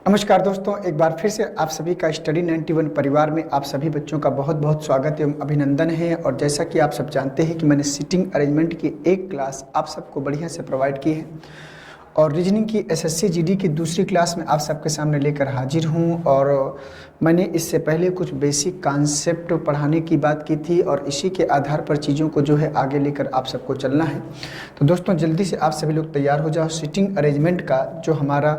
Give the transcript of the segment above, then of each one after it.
नमस्कार दोस्तों, एक बार फिर से आप सभी का स्टडी 91 परिवार में आप सभी बच्चों का बहुत बहुत स्वागत एवं अभिनंदन है। और जैसा कि आप सब जानते हैं कि मैंने सीटिंग अरेंजमेंट की एक क्लास आप सबको बढ़िया से प्रोवाइड की है और रीजनिंग की एसएससी जीडी की दूसरी क्लास में आप सबके सामने लेकर हाजिर हूं। और मैंने इससे पहले कुछ बेसिक कॉन्सेप्ट पढ़ाने की बात की थी और इसी के आधार पर चीज़ों को जो है आगे लेकर आप सबको चलना है। तो दोस्तों जल्दी से आप सभी लोग तैयार हो जाओ। सीटिंग अरेंजमेंट का जो हमारा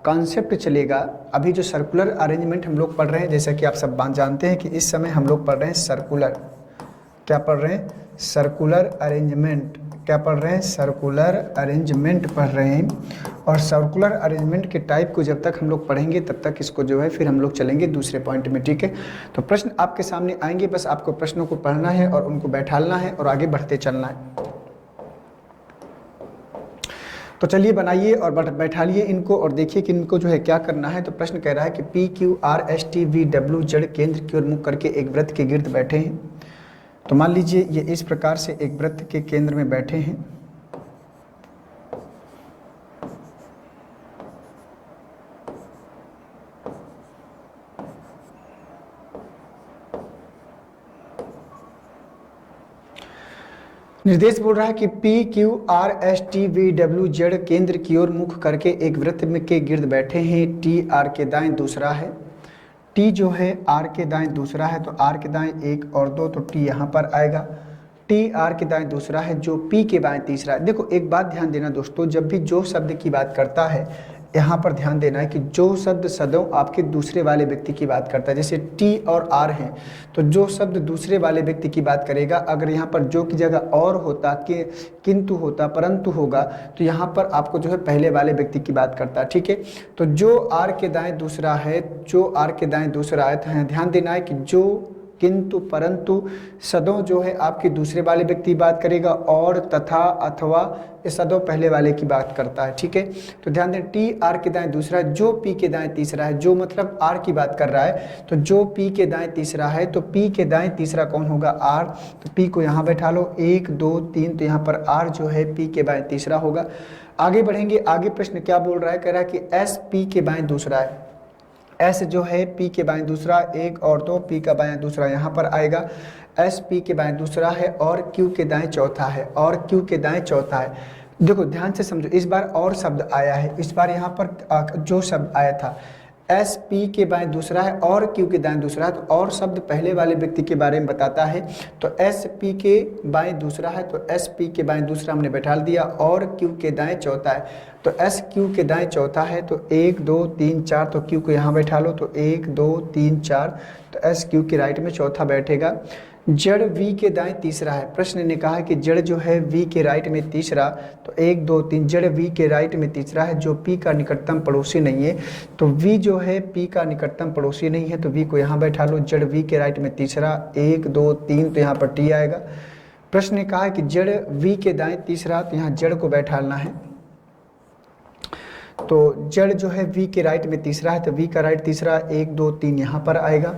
कॉन्सेप्ट चलेगा, अभी जो सर्कुलर अरेंजमेंट हम लोग पढ़ रहे हैं, जैसा कि आप सब जानते हैं कि इस समय हम लोग पढ़ रहे हैं सर्कुलर, क्या पढ़ रहे हैं? Circular arrangement. क्या पढ़ रहे हैं? सर्कुलर अरेंजमेंट पढ़ रहे हैं। और सर्कुलर अरेंजमेंट के टाइप को जब तक हम लोग पढ़ेंगे तब तक इसको जो है फिर हम लोग चलेंगे दूसरे पॉइंट में, ठीक है। तो प्रश्न आपके सामने आएंगे, बस आपको प्रश्नों को पढ़ना है और उनको बैठालना है और आगे बढ़ते चलना है। तो चलिए बनाइए और बैठालिए इनको और देखिए कि इनको जो है क्या करना है। तो प्रश्न कह रहा है कि P Q R S T V W जड़ केंद्र की ओर मुख करके एक वृत्त के गिर्द बैठे हैं। तो मान लीजिए ये इस प्रकार से एक वृत्त के केंद्र में बैठे हैं। निर्देश बोल रहा है कि P Q R S T V W Z केंद्र की ओर मुख करके एक वृत्त में के गिर्द बैठे हैं। टी आर के दाएं दूसरा है, टी जो है आर के दाएं दूसरा है, तो आर के दाएं एक और दो, तो टी यहाँ पर आएगा। टी आर के दाएं दूसरा है जो पी के बाएं तीसरा है। देखो एक बात ध्यान देना दोस्तों, जब भी जो शब्द की बात करता है यहाँ पर ध्यान देना है कि जो शब्द सदैव आपके दूसरे वाले व्यक्ति की बात करता है, जैसे टी और आर हैं, तो जो शब्द दूसरे वाले व्यक्ति की बात करेगा, अगर यहाँ पर जो की जगह और होता, कि किंतु होता, परंतु होगा, तो यहाँ पर आपको जो है पहले वाले व्यक्ति की बात करता है, ठीक है। तो जो आर के दाएं दूसरा है, जो आर के दाएं दूसरा है, तो ध्यान देना है कि जो, किंतु, परंतु सदैव जो है आपके दूसरे वाले व्यक्ति की बात करेगा, और, तथा, अथवा, ये सदैव पहले वाले की बात करता है, ठीक है। तो ध्यान दें, टी आर के दाएं दूसरा है, जो पी के दाएं तीसरा है, जो मतलब आर की बात कर रहा है, तो जो पी के दाएं तीसरा है, तो पी के दाएं तीसरा कौन होगा? आर। तो पी को यहाँ बैठा लो, 1 2 3, तो यहाँ पर आर जो है पी के बाएं तीसरा होगा। आगे बढ़ेंगे, आगे प्रश्न क्या बोल रहा है? कह रहा है कि एस पी के बाएं दूसरा है। एस जो है पी के बाएं दूसरा, 1 और 2, पी का बाएं दूसरा यहाँ पर आएगा। एस पी के बाएं दूसरा है और क्यू के दाएं चौथा है, और क्यू के दाएं चौथा है। देखो ध्यान से समझो, इस बार और शब्द आया है, इस बार यहाँ पर जो शब्द आया था एस पी के बाएं दूसरा है और क्यू के दाएं दूसरा है, तो और शब्द पहले वाले व्यक्ति के बारे में बताता है। तो एस पी के बाएं दूसरा है, तो एस पी के बाएं दूसरा हमने बैठा दिया, और क्यू के दाएं चौथा है, तो एस क्यू के दाएं चौथा है, तो 1 2 3 4, तो क्यू को यहाँ बैठा लो, तो 1 2 3 4, तो एस क्यू के राइट में चौथा बैठेगा। जड़ वी के दाएं तीसरा है। प्रश्न ने कहा है कि जड़ जो है वी के राइट में तीसरा, तो 1 2 3, जड़ वी के राइट में तीसरा है जो पी का निकटतम पड़ोसी नहीं है। तो वी जो है पी का निकटतम पड़ोसी नहीं है, तो वी को यहाँ बैठा लो। जड़ वी के राइट में तीसरा, 1 2 3, तो यहाँ पर टी आएगा। प्रश्न ने कहा है कि जड़ वी के दाएं तीसरा, तो यहाँ जड़ को बैठाना है। तो जड़ जो है वी के राइट में तीसरा है, तो वी का राइट तीसरा, 1 2 3 यहाँ पर आएगा।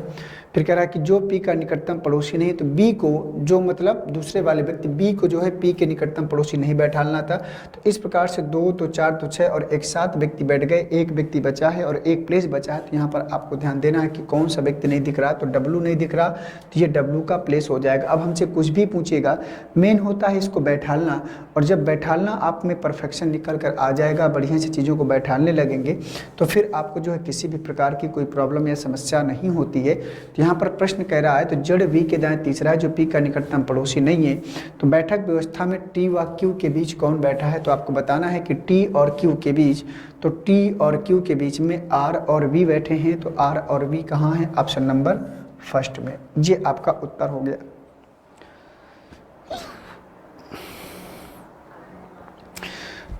फिर कह रहा है कि जो पी का निकटतम पड़ोसी नहीं है, तो बी को, जो मतलब दूसरे वाले व्यक्ति बी को जो है पी के निकटतम पड़ोसी नहीं बैठाना था। तो इस प्रकार से 2 तो 4 तो 6 और एक 7 व्यक्ति बैठ गए, एक व्यक्ति बचा है और एक प्लेस बचा है। तो यहाँ पर आपको ध्यान देना है कि कौन सा व्यक्ति नहीं दिख रहा, तो डब्लू नहीं दिख रहा, तो ये डब्लू का प्लेस हो जाएगा। अब हमसे कुछ भी पूछेगा, मेन होता है इसको बैठालना, और जब बैठालना आप में परफेक्शन निकल कर आ जाएगा, बढ़िया से चीज़ों को बैठालने लगेंगे, तो फिर आपको जो है किसी भी प्रकार की कोई प्रॉब्लम या समस्या नहीं होती है। तो यहाँ पर प्रश्न कह रहा है, तो जड़ वी के दाएं तीसरा है जो पी का निकटतम पड़ोसी नहीं है, तो बैठक व्यवस्था में टी व क्यू के बीच कौन बैठा है? तो आपको बताना है कि टी और क्यू के बीच, तो टी और क्यू के बीच में आर और वी बैठे हैं। तो आर और वी कहाँ हैं? ऑप्शन नंबर फर्स्ट में। ये आपका उत्तर हो गया।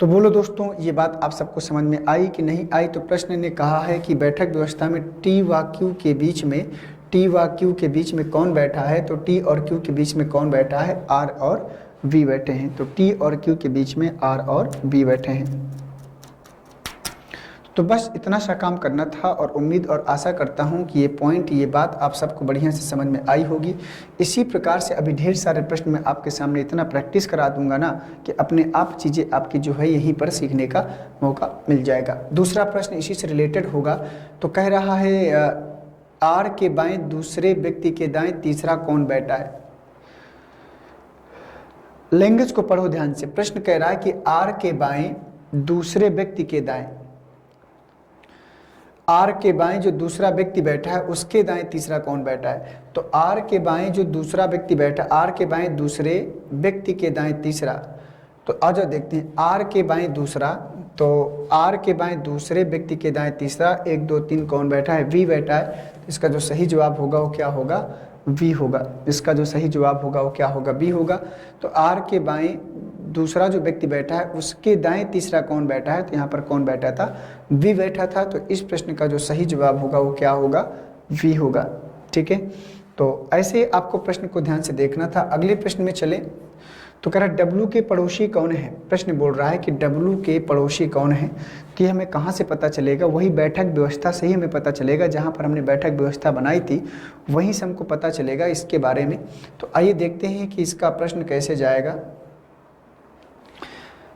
तो बोलो दोस्तों, ये बात आप सबको समझ में आई कि नहीं आई? तो प्रश्न ने कहा है कि बैठक व्यवस्था में टी व क्यू के बीच में, टी व क्यू के बीच में कौन बैठा है? तो टी और क्यू के बीच में कौन बैठा है? आर और वी बैठे हैं। तो टी और क्यू के बीच में आर और वी बैठे हैं। तो बस इतना सा काम करना था और उम्मीद और आशा करता हूँ कि ये पॉइंट, ये बात आप सबको बढ़िया से समझ में आई होगी। इसी प्रकार से अभी ढेर सारे प्रश्न मैं आपके सामने इतना प्रैक्टिस करा दूंगा ना कि अपने आप चीज़ें आपकी जो है यहीं पर सीखने का मौका मिल जाएगा। दूसरा प्रश्न इसी से रिलेटेड होगा, तो कह रहा है आर के बाएं दूसरे व्यक्ति के दाएं तीसरा कौन बैठा है। लैंग्वेज को पढ़ो ध्यान से। प्रश्न कह रहा है कि आर के बाएं दूसरे व्यक्ति के दाएं, आर के बाएं जो दूसरा व्यक्ति बैठा है उसके दाएं तीसरा कौन बैठा है। तो आर के बाएं जो दूसरा व्यक्ति बैठा, आर के बाएं दूसरे व्यक्ति के दाएं तीसरा, तो आ जाओ देखते हैं। आर के बाएं दूसरा, तो आर के बाएं दूसरे व्यक्ति के दाएं तीसरा, 1 2 3 कौन बैठा है, वी बैठा है। इसका जो सही जवाब होगा वो क्या होगा, वी होगा। इसका जो सही जवाब होगा वो क्या होगा, बी होगा। तो आर के बाएं दूसरा जो व्यक्ति बैठा है उसके दाएं तीसरा कौन बैठा है, तो यहाँ पर कौन बैठा था, वी बैठा था। तो इस प्रश्न का जो सही जवाब होगा वो क्या होगा, वी होगा। ठीक है, तो ऐसे आपको प्रश्न को ध्यान से देखना था। अगले प्रश्न में चले, तो कह रहा है डब्लू के पड़ोसी कौन है। प्रश्न बोल रहा है कि डब्लू के पड़ोसी कौन है, कि हमें कहाँ से पता चलेगा, वही बैठक व्यवस्था से ही हमें पता चलेगा। जहाँ पर हमने बैठक व्यवस्था बनाई थी वहीं से हमको पता चलेगा इसके बारे में। तो आइए देखते हैं कि इसका प्रश्न कैसे जाएगा।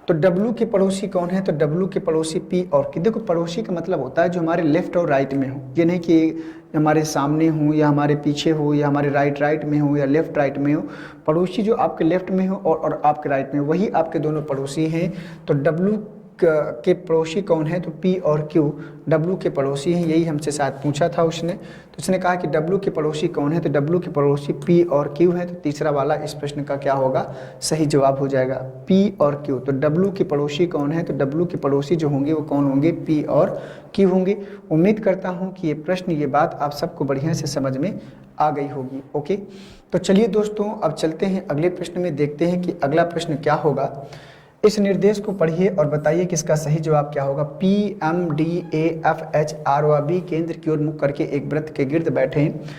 तो डब्लू के पड़ोसी कौन है, तो डब्लू के पड़ोसी पी और क्यू। देखो पड़ोसी का मतलब होता है जो हमारे लेफ्ट और राइट में हो, ये नहीं कि हमारे सामने हो या हमारे पीछे हो या हमारे राइट में हो या लेफ्ट राइट में हो। पड़ोसी जो आपके लेफ्ट में हो और आपके राइट में हो, वही आपके दोनों पड़ोसी हैं। तो डब्लू के पड़ोसी कौन है, तो पी और क्यू डब्लू के पड़ोसी हैं। यही हमसे शायद पूछा था उसने, तो उसने कहा कि डब्लू के पड़ोसी कौन है, तो डब्लू के पड़ोसी पी और क्यू है। तो तीसरा वाला इस प्रश्न का क्या होगा, सही जवाब हो जाएगा, पी और क्यू। तो डब्लू के पड़ोसी कौन है, तो डब्लू के पड़ोसी जो होंगे वो कौन होंगे, पी और क्यू होंगे। उम्मीद करता हूँ कि ये प्रश्न, ये बात आप सबको बढ़िया से समझ में आ गई होगी। ओके, तो चलिए दोस्तों अब चलते हैं अगले प्रश्न में, देखते हैं कि अगला प्रश्न क्या होगा। इस निर्देश को पढ़िए और बताइए कि इसका सही जवाब क्या होगा। P M D A F H R व बी केंद्र की ओर मुख करके एक वृत्त के गिर्द बैठे हैं।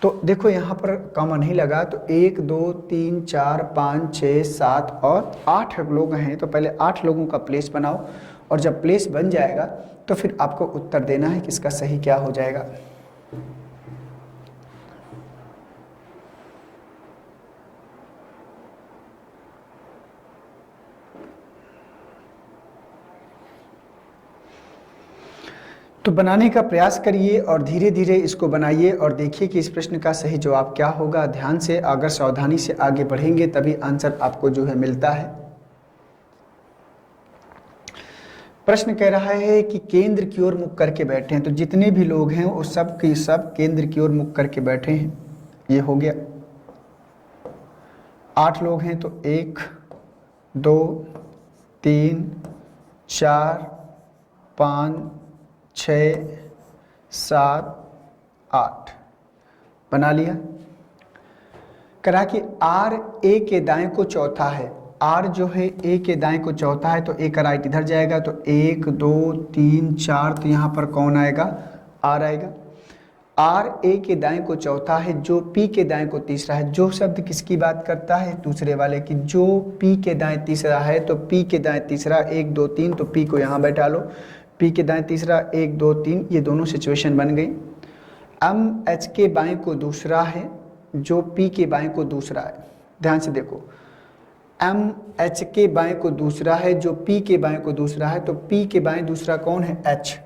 तो देखो यहाँ पर कॉमा नहीं लगा, तो 1 2 3 4 5 6 7 और 8 लोग हैं। तो पहले 8 लोगों का प्लेस बनाओ और जब प्लेस बन जाएगा तो फिर आपको उत्तर देना है कि इसका सही क्या हो जाएगा। तो बनाने का प्रयास करिए और धीरे धीरे इसको बनाइए और देखिए कि इस प्रश्न का सही जवाब क्या होगा। ध्यान से, अगर सावधानी से आगे बढ़ेंगे तभी आंसर आपको जो है मिलता है। प्रश्न कह रहा है कि केंद्र की ओर मुख करके बैठे हैं। तो जितने भी लोग हैं वो सब के सब केंद्र की ओर मुख करके बैठे हैं। ये हो गया, 8 लोग हैं। तो 1 2 3 4 5 6 7 8 बना लिया। करा कि आर ए के दाएं को चौथा है। आर जो है ए के दाएं को चौथा है, तो ए का राइट इधर जाएगा। तो 1 2 3 4, तो यहाँ पर कौन आएगा, आर आएगा। आर ए के दाएं को चौथा है, जो पी के दाएं को तीसरा है। जो शब्द किसकी बात करता है, दूसरे वाले की। जो पी के दाएं तीसरा है, तो पी के दाएं तीसरा 1 2 3, तो पी को यहाँ बैठा लो। पी के दाएं तीसरा 1 2 3, ये दोनों सिचुएशन बन गई। एम एच के बाएं को दूसरा है, जो पी के बाएं को दूसरा है। ध्यान से देखो, एम एच के बाएं को दूसरा है, जो पी के बाएं को दूसरा है। तो पी के बाएं दूसरा कौन है, एच।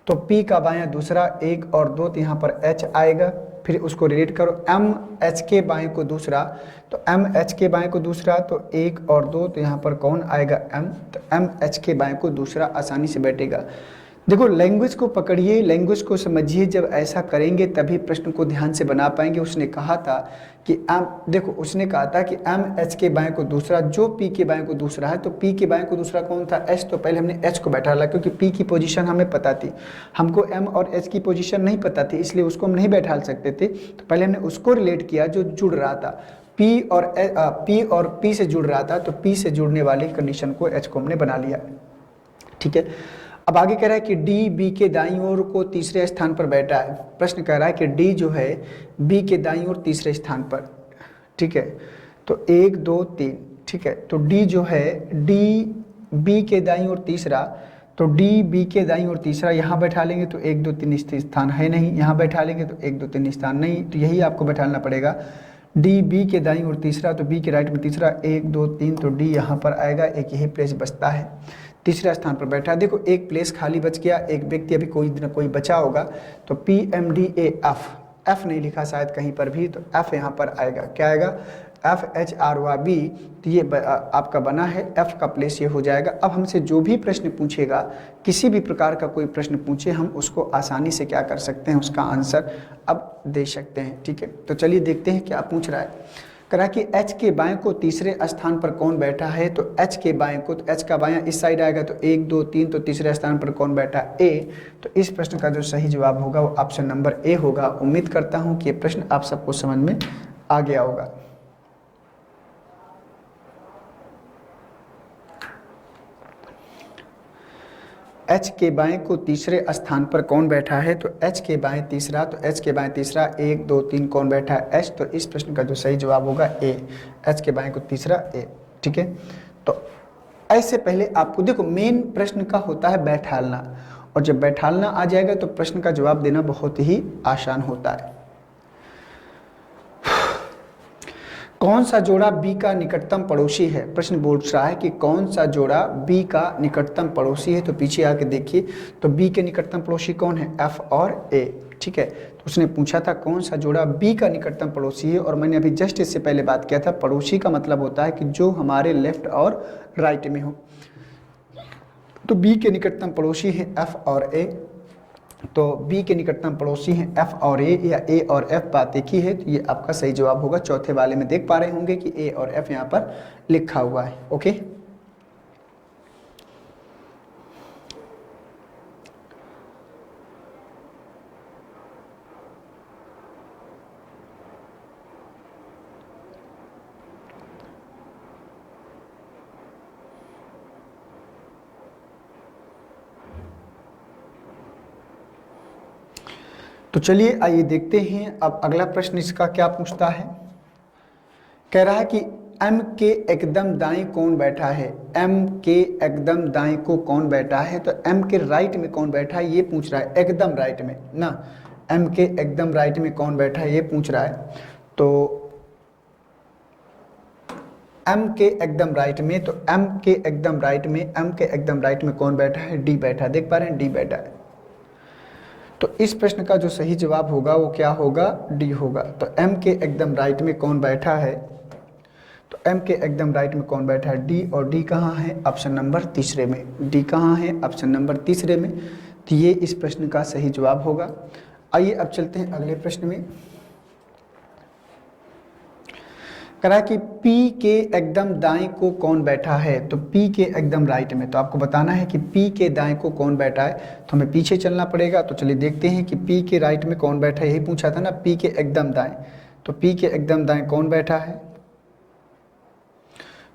तो पी का बायां दूसरा 1 और 2, तो यहाँ पर एच आएगा। फिर उसको रिलेट करो, एम एच के बाएं को दूसरा। तो एम एच के बाएं को दूसरा, तो 1 और 2, तो यहाँ पर कौन आएगा, एम। तो एम एच के बाएं को दूसरा आसानी से बैठेगा। देखो लैंग्वेज को पकड़िए, लैंग्वेज को समझिए। जब ऐसा करेंगे तभी प्रश्न को ध्यान से बना पाएंगे। उसने कहा था कि देखो उसने कहा था कि एम एच के बाएं को दूसरा, जो पी के बाएं को दूसरा है। तो पी के बाएं को दूसरा कौन था, एच। तो पहले हमने एच को बैठा ला, क्योंकि पी की पोजीशन हमें पता थी। हमको एम और एच की पोजीशन नहीं पता थी, इसलिए उसको हम नहीं बैठा सकते थे। तो पहले हमने उसको रिलेट किया जो जुड़ रहा था, पी और पी से जुड़ रहा था। तो पी से जुड़ने वाली कंडीशन को, एच को हमने बना लिया। ठीक है, अब आगे कह रहा है कि डी बी के दाईं ओर को तीसरे स्थान पर बैठा है। प्रश्न कह रहा है कि डी जो है बी के दाईं ओर तीसरे स्थान पर। ठीक है, तो 1 2 3। ठीक है, तो डी जो है, डी बी के दाईं ओर तीसरा, तो डी बी के दाईं और तीसरा यहाँ बैठा लेंगे तो 1 2 3 स्थान है नहीं, यहाँ बैठा लेंगे तो 1 2 3 स्थान नहीं, तो यही आपको बैठाना पड़ेगा। डी बी के दाईं और तीसरा, तो बी के राइट में तीसरा 1 2 3, तो डी यहाँ पर आएगा, एक यही प्लेस बचता है, तीसरा स्थान पर बैठा। देखो एक प्लेस खाली बच गया, एक व्यक्ति अभी कोई न कोई बचा होगा, तो PMDAF, एफ नहीं लिखा शायद कहीं पर भी, तो एफ यहाँ पर आएगा, क्या आएगा, FHRYB, तो ये आपका बना है, एफ का प्लेस ये हो जाएगा। अब हमसे जो भी प्रश्न पूछेगा, किसी भी प्रकार का कोई प्रश्न पूछे, हम उसको आसानी से क्या कर सकते हैं, उसका आंसर अब दे सकते हैं, ठीक है। तो चलिए देखते हैं क्या पूछ रहा है। करा कि H के बाएं को तीसरे स्थान पर कौन बैठा है, तो H के बाएं को, तो H का बायां इस साइड आएगा, तो 1 2 3, तो तीसरे स्थान पर कौन बैठा, A। तो इस प्रश्न का जो सही जवाब होगा वो ऑप्शन नंबर A होगा। उम्मीद करता हूं कि ये प्रश्न आप सबको समझ में आ गया होगा। H के बाएं को तीसरे स्थान पर कौन बैठा है, तो H के बाएं तीसरा, तो H के बाएं तीसरा 1 2 3 कौन बैठा है, H। तो इस प्रश्न का जो सही जवाब होगा A, H के बाएं को तीसरा A, ठीक है। तो ऐसे पहले आपको देखो मेन प्रश्न का होता है बैठालना, और जब बैठालना आ जाएगा तो प्रश्न का जवाब देना बहुत ही आसान होता है। कौन सा जोड़ा बी का निकटतम पड़ोसी है, प्रश्न बोल रहा है कि कौन सा जोड़ा बी का निकटतम पड़ोसी है। तो पीछे आके देखिए, तो बी के निकटतम पड़ोसी कौन है, एफ और ए, ठीक है। तो उसने पूछा था कौन सा जोड़ा बी का निकटतम पड़ोसी है, और मैंने अभी जस्ट इससे पहले बात किया था, पड़ोसी का मतलब होता है कि जो हमारे लेफ्ट और राइट में हो। तो बी के निकटतम पड़ोसी है एफ और ए, तो B के निकटतम पड़ोसी हैं F और A, या A और F बात एक ही है, तो ये आपका सही जवाब होगा। चौथे वाले में देख पा रहे होंगे कि A और F यहाँ पर लिखा हुआ है, ओके। तो चलिए आइए देखते हैं अब अगला प्रश्न इसका क्या पूछता है। कह रहा है कि M के एकदम दाएं कौन बैठा है, M के एकदम दाएं को कौन बैठा है, तो M के राइट में कौन बैठा है ये पूछ रहा है, एकदम राइट में ना, M के एकदम राइट में कौन बैठा है ये पूछ रहा है। तो M के एकदम राइट में, तो M के एकदम राइट में, M के एकदम राइट में कौन बैठा है, D बैठा है, देख पा रहे हैं D बैठा है। तो इस प्रश्न का जो सही जवाब होगा वो क्या होगा, डी होगा। तो M के एकदम राइट में कौन बैठा है, तो M के एकदम राइट में कौन बैठा है, डी, और डी कहाँ है, ऑप्शन नंबर तीसरे में, डी कहाँ है, ऑप्शन नंबर तीसरे में। तो ये इस प्रश्न का सही जवाब होगा। आइए अब चलते हैं अगले प्रश्न में। करा कि P के एकदम दाएं को कौन बैठा है, तो P के एकदम राइट में, तो आपको बताना है कि P के दाएं को कौन बैठा है, तो हमें पीछे चलना पड़ेगा। तो चलिए देखते हैं कि P के राइट में कौन बैठा है, यही पूछा था ना, P के एकदम दाएं, तो P के एकदम दाएं कौन बैठा है,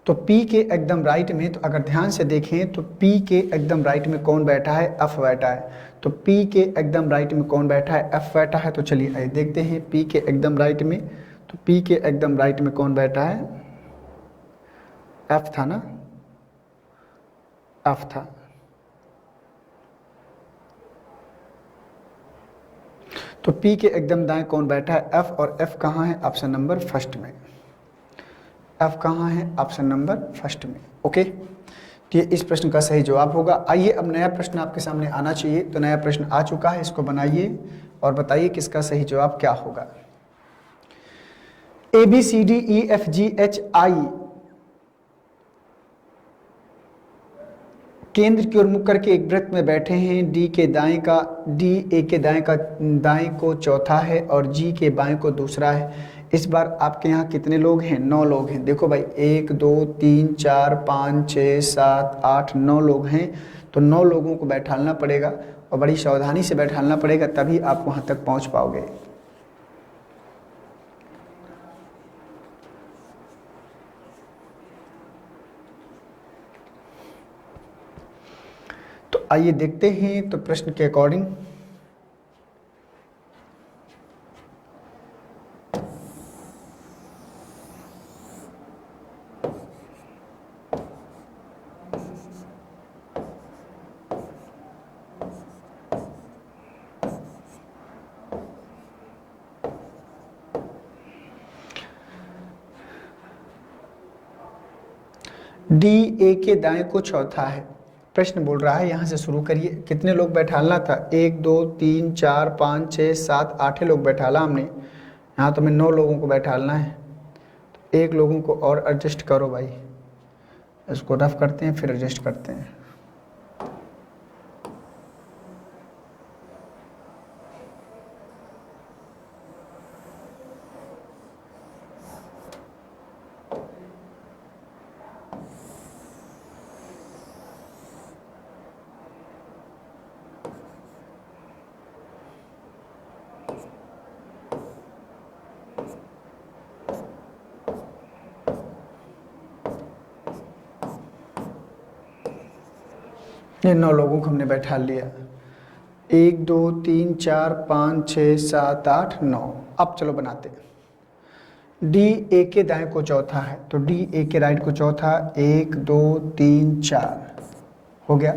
तो P के एकदम राइट में, तो अगर ध्यान से देखें तो P के एकदम राइट में कौन बैठा है, F बैठा है। तो P के एकदम राइट में कौन बैठा है, F बैठा है। तो चलिए आइए देखते हैं P के एकदम राइट में, तो P के एकदम राइट में कौन बैठा है, F था ना, F था। तो P के एकदम दाएं कौन बैठा है, F, और F कहाँ है, ऑप्शन नंबर फर्स्ट में, F कहाँ है, ऑप्शन नंबर फर्स्ट में, ओके। तो ये इस प्रश्न का सही जवाब होगा। आइए अब नया प्रश्न आपके सामने आना चाहिए, तो नया प्रश्न आ चुका है, इसको बनाइए और बताइए किसका सही जवाब क्या होगा। ABCDEFGHI केंद्र की ओर मुख करके एक वृत्त में बैठे हैं, डी के दाएं का, डी ए के दाएं को चौथा है और जी के बाएं को दूसरा है। इस बार आपके यहाँ कितने लोग हैं, 9 लोग हैं। देखो भाई 1 2 3 4 5 6 7 8 9 लोग हैं, तो 9 लोगों को बैठालना पड़ेगा और बड़ी सावधानी से बैठालना पड़ेगा, तभी आप वहाँ तक पहुँच पाओगे। तो आइए देखते हैं तो प्रश्न के अकॉर्डिंग। डी ए के दाएं को चौथा है। प्रश्न बोल रहा है, यहाँ से शुरू करिए, कितने लोग बैठालना था, 1 2 3 4 5 6 7 8 लोग बैठाला हमने, यहाँ तो हमें 9 लोगों को बैठालना है। तो 1 लोगों को और एडजस्ट करो भाई, इसको रफ करते हैं फिर एडजस्ट करते हैं। ये 9 लोगों को हमने बैठा लिया, 1 2 3 4 5 6 7 8 9। अब चलो बनाते हैं। डी ए के दाएं को चौथा है, तो डी ए के राइट को चौथा, 1 2 3 4 हो गया।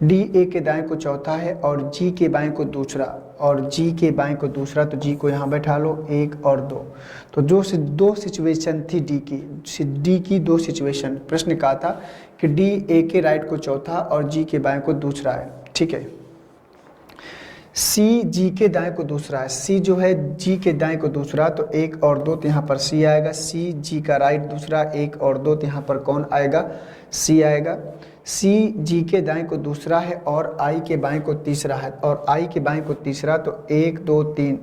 डी ए के दाएं को चौथा है और जी के बाएं को दूसरा, और जी के बाएं को दूसरा, तो जी को यहाँ बैठा लो, 1 और 2। तो जो दो सिचुएशन थी डी की 2 सिचुएशन, प्रश्न कहा था कि डी ए के राइट को चौथा और जी के बाएं को दूसरा है, ठीक है। सी जी के दाएं को दूसरा है, सी जो है जी के दाएं को दूसरा, तो 1 और 2, तो यहाँ पर सी आएगा। सी जी का राइट दूसरा, 1 और 2, तो यहाँ पर कौन आएगा, सी आएगा। सी जी के दाएं को दूसरा है और आई के बाएं को तीसरा है, और आई के बाएं को तीसरा, तो 1 2 3,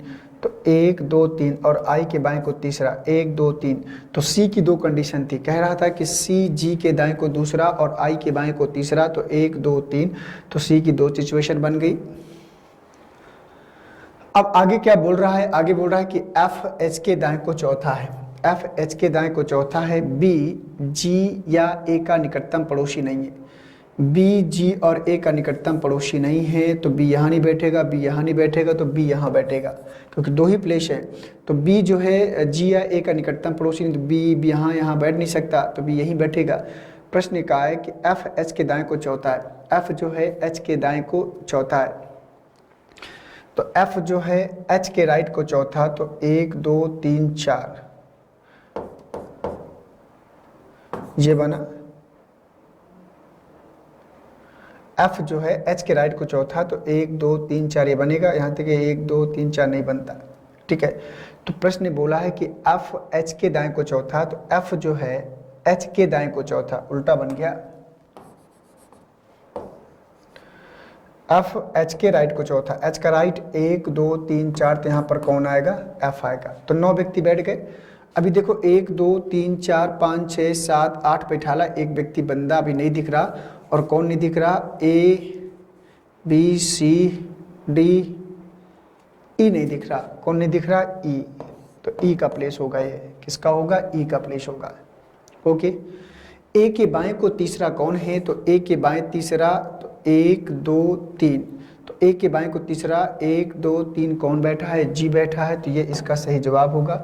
तो 1 2 3, और आई के बाएं को तीसरा, 1 2 3। तो सी की 2 कंडीशन थी, कह रहा था कि सी जी के दाएं को दूसरा और आई के बाएं को तीसरा, तो 1 2 3, तो सी की 2 सिचुएशन बन गई। अब आगे क्या बोल रहा है, आगे बोल रहा है कि एफ एच के दाएं को चौथा है, एफ एच के दाएं को चौथा है, बी जी या ए का निकटतम पड़ोसी नहीं है, बी जी और ए का निकटतम पड़ोसी नहीं है, तो बी यहाँ नहीं बैठेगा, बी यहाँ नहीं बैठेगा, तो बी यहाँ बैठेगा, क्योंकि 2 ही प्लेस है। तो बी जो है जी या ए का निकटतम पड़ोसी नहीं, तो बी यहाँ बैठ नहीं सकता, तो बी यहीं बैठेगा। प्रश्न कहा है कि एफ एच के दाएं को चौथा है, एफ जो है एच के दाएं को चौथा है, तो एफ जो है एच के राइट को चौथा, तो 1 2 3 4 ये बना। एफ जो है एच के राइट को चौथा, तो 1 2 3 4 ये बनेगा, यहाँ तक 1 2 3 4 नहीं बनता, ठीक है। तो प्रश्न ने बोला है कि एफ एच के दाएं को चौथा, तो एफ जो है एच के दाएं को चौथा, उल्टा बन गया। एफ एच के राइट को चौथा, एच का राइट 1 2 3 4, तो यहाँ पर कौन आएगा, एफ आएगा। तो 9 व्यक्ति बैठ गए। अभी देखो 1 2 3 4 5 6 7 8 बैठाला, एक व्यक्ति बंदा अभी नहीं दिख रहा, और कौन नहीं दिख रहा, ए बी सी डी ई नहीं दिख रहा, कौन नहीं दिख रहा, ई, तो ई का प्लेस होगा, ये किसका होगा, ई का प्लेस होगा, ओके। ए के बाएं को तीसरा कौन है, तो ए के बाएं तीसरा, तो 1 2 3, तो ए के बाएं को तीसरा 1 2 3 कौन बैठा है, जी बैठा है, तो ये इसका सही जवाब होगा।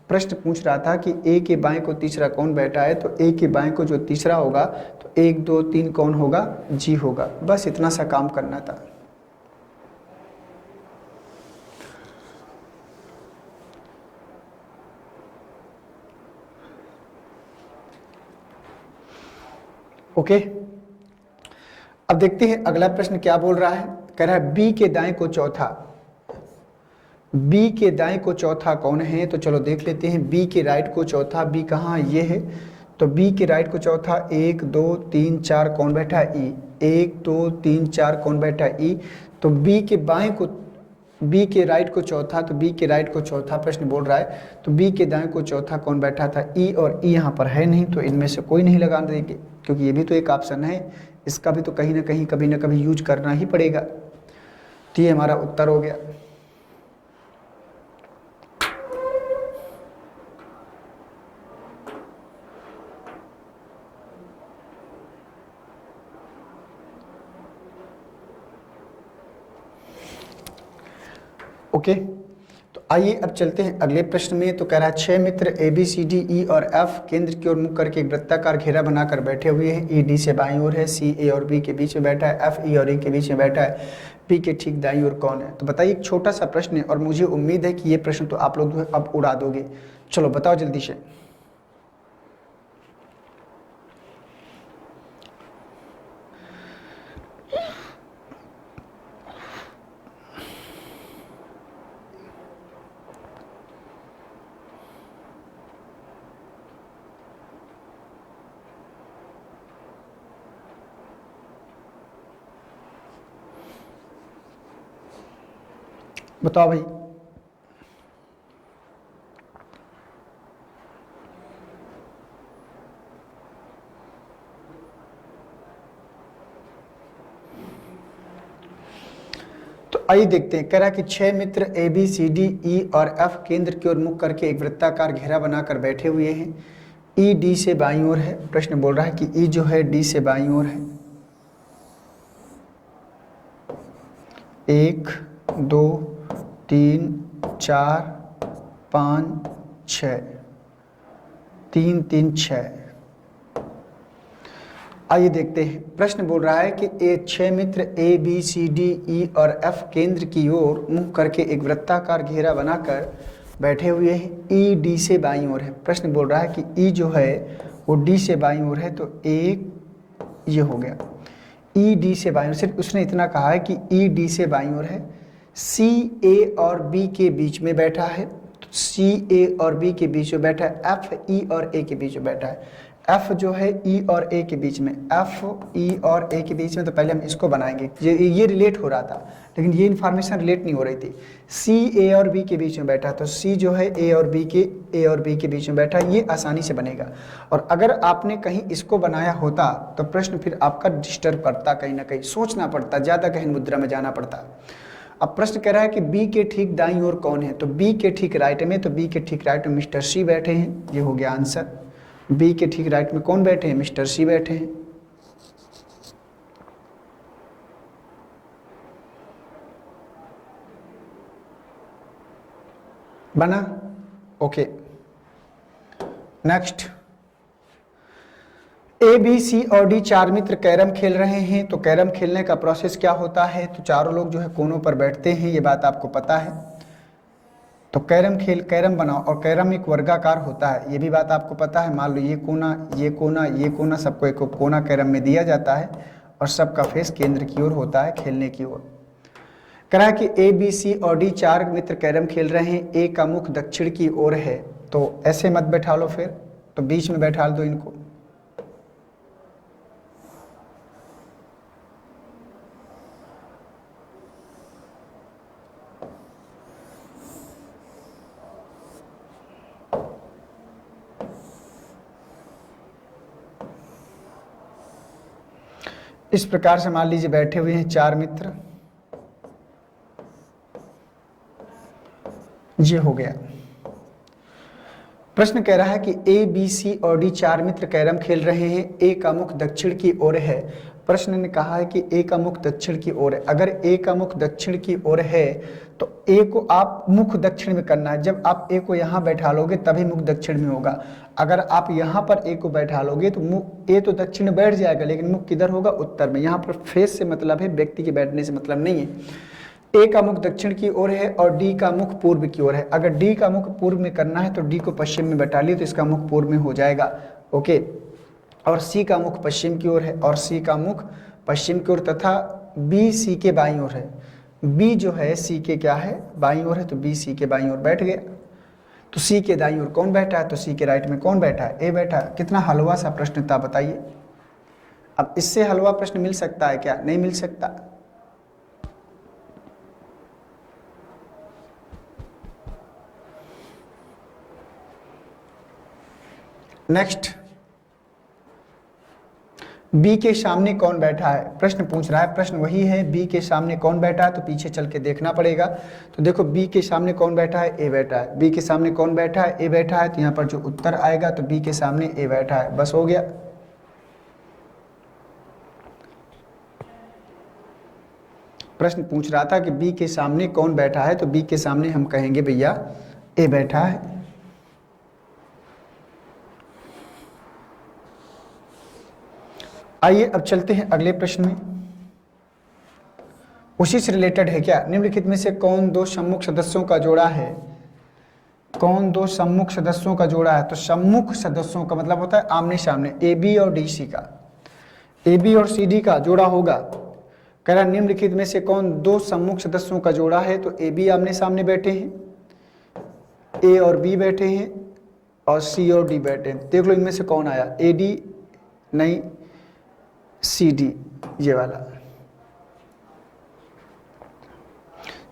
प्रश्न पूछ रहा था कि ए के बाएं को तीसरा कौन बैठा है, तो ए के बाएं को जो तीसरा होगा, तो 1 2 3 कौन होगा, जी होगा। बस इतना सा काम करना था। ओके, अब देखते हैं अगला प्रश्न क्या बोल रहा है। कह रहा है बी के दाएं को चौथा, बी के दाएं को चौथा कौन है, तो चलो देख लेते हैं। बी के राइट को चौथा, बी कहाँ, ये है, तो बी के राइट को चौथा 1 2 3 4 कौन बैठा है, ई, 1 2 3 4 कौन बैठा है, ई। तो बी के बाएं को, बी के राइट को चौथा, तो बी के राइट को चौथा प्रश्न बोल रहा है, तो बी के दाएं को चौथा कौन बैठा था, ई, और ई यहाँ पर है नहीं, तो इनमें से कोई नहीं लगा देंगे, क्योंकि ये भी तो एक ऑप्शन है, इसका भी तो कहीं ना कहीं कभी ना कभी यूज करना ही पड़ेगा। तो ये हमारा उत्तर हो गया। ओके, तो आइए अब चलते हैं अगले प्रश्न में। तो कह रहा है 6 मित्र ए बी सी डी ई और एफ केंद्र की ओर मुख करके एक वृत्ताकार घेरा बनाकर बैठे हुए हैं। ई डी से बाईं ओर है, सी ए और बी के बीच में बैठा है, एफ ई और ई के बीच में बैठा है, पी के ठीक दाईं ओर कौन है। तो बताइए, एक छोटा सा प्रश्न है और मुझे उम्मीद है कि ये प्रश्न तो आप लोग अब उड़ा दोगे। चलो बताओ जल्दी से। बताओ भाई। तो आइए देखते हैं, कह रहा है कि 6 मित्र ए बी सी डी ई और एफ केंद्र की ओर मुख करके एक वृत्ताकार घेरा बनाकर बैठे हुए हैं। ई डी से बाईं ओर है। प्रश्न बोल रहा है कि ई जो है डी से बाईं ओर है। 1 2 3 4 5 6, 3 3 6। आइए देखते हैं, प्रश्न बोल रहा है कि 6 मित्र ए बी सी डी ई और एफ केंद्र की ओर मुंह करके एक वृत्ताकार घेरा बनाकर बैठे हुए हैं। ई डी से बाईं ओर है। प्रश्न बोल रहा है कि ई जो है वो डी से बाईं ओर है, तो एक ये हो गया ई डी से बाईं ओर। सिर्फ उसने इतना कहा है कि ई डी से बाईं ओर है। सी ए और बी के बीच में बैठा है, तो सी ए और बी के बीच में बैठा है। एफ ई और ए के बीच में बैठा है। एफ जो है ई और ए के बीच में, एफ ई और ए के बीच में, तो पहले हम इसको बनाएंगे। ये रिलेट हो रहा था, लेकिन ये इन्फॉर्मेशन रिलेट नहीं हो रही थी। सी ए और बी के बीच में बैठा, तो सी जो है ए और बी के बीच में बैठा, ये आसानी से बनेगा। और अगर आपने कहीं इसको बनाया होता तो प्रश्न फिर आपका डिस्टर्ब करता, कहीं ना कहीं सोचना पड़ता, ज़्यादा गहन मुद्रा में जाना पड़ता। अब प्रश्न कह रहा है कि बी के ठीक दाईं ओर कौन है, तो बी के ठीक राइट में, तो बी के ठीक राइट में मिस्टर सी बैठे हैं। ये हो गया आंसर। बी के ठीक राइट में कौन बैठे हैं, मिस्टर सी बैठे हैं। बना? Okay. Next, A B C और डी 4 मित्र कैरम खेल रहे हैं। तो कैरम खेलने का प्रोसेस क्या होता है, तो चारों लोग जो है कोनों पर बैठते हैं, ये बात आपको पता है। तो कैरम बनाओ, और कैरम एक वर्गाकार होता है, ये भी बात आपको पता है। मान लो ये कोना, ये कोना, ये कोना, सबको एक कोना कैरम में दिया जाता है, और सबका फेस केंद्र की ओर होता है, खेलने की ओर। कह रहा है कि ए बी सी और डी 4 मित्र कैरम खेल रहे हैं। ए का मुख दक्षिण की ओर है, तो ऐसे मत बैठा लो, फिर तो बीच में बैठा दो इनको। इस प्रकार से मान लीजिए बैठे हुए हैं 4 मित्र, ये हो गया। प्रश्न कह रहा है कि ए बी सी और डी 4 मित्र कैरम खेल रहे हैं। ए का मुख दक्षिण की ओर है। प्रश्न ने कहा है कि ए का मुख दक्षिण की ओर है। अगर ए का मुख दक्षिण की ओर है तो ए को आप मुख दक्षिण में करना है। जब आप ए को यहाँ बैठा लोगे तभी मुख दक्षिण में होगा। अगर आप यहाँ पर ए को बैठा लोगे तो मुख ए तो दक्षिण में बैठ जाएगा, लेकिन मुख किधर होगा, उत्तर में। यहाँ पर फेस से मतलब है, व्यक्ति के बैठने से मतलब नहीं है। ए का मुख दक्षिण की ओर है और डी का मुख पूर्व की ओर है। अगर डी का मुख पूर्व में करना है तो डी को पश्चिम में बैठा लियो, तो इसका मुख पूर्व में हो जाएगा। ओके। और सी का मुख पश्चिम की ओर है, और सी का मुख पश्चिम की ओर, तथा बी सी के बाईं ओर है। बी जो है सी के क्या है, बाईं ओर है, तो बी सी के बाईं ओर बैठ गया। तो सी के दाईं ओर कौन बैठा है, तो सी के राइट में कौन बैठा है, ए बैठा है। कितना हलवा सा प्रश्न था बताइए। अब इससे हलवा प्रश्न मिल सकता है क्या, नहीं मिल सकता। नेक्स्ट, बी के सामने कौन बैठा है, प्रश्न पूछ रहा है। प्रश्न वही है, बी के सामने कौन बैठा है, तो पीछे चल के देखना पड़ेगा। तो देखो बी के सामने कौन बैठा है, ए बैठा है। बी के सामने कौन बैठा है, ए बैठा है। तो यहाँ पर जो उत्तर आएगा तो बी के सामने ए बैठा है, बस हो गया। प्रश्न पूछ रहा था कि बी के सामने कौन बैठा है, तो बी के सामने हम कहेंगे भैया ए बैठा है। आइए अब चलते हैं अगले प्रश्न में। उसी से रिलेटेड है क्या, निम्नलिखित में से कौन दो सम्मुख सदस्यों का जोड़ा है। कौन दो सम्मुख सदस्यों का जोड़ा है, तो सम्मुख सदस्यों का मतलब होता है आमने सामने, ए बी और डी सी का, ए बी और सी डी का जोड़ा होगा। कह रहा निम्नलिखित में से कौन दो सम्मुख सदस्यों का जोड़ा है, तो ए बी आमने सामने बैठे हैं, ए और बी बैठे हैं, और सी और डी बैठे हैं। देख लो इनमें से कौन आया, ए डी नहीं, सी डी, ये वाला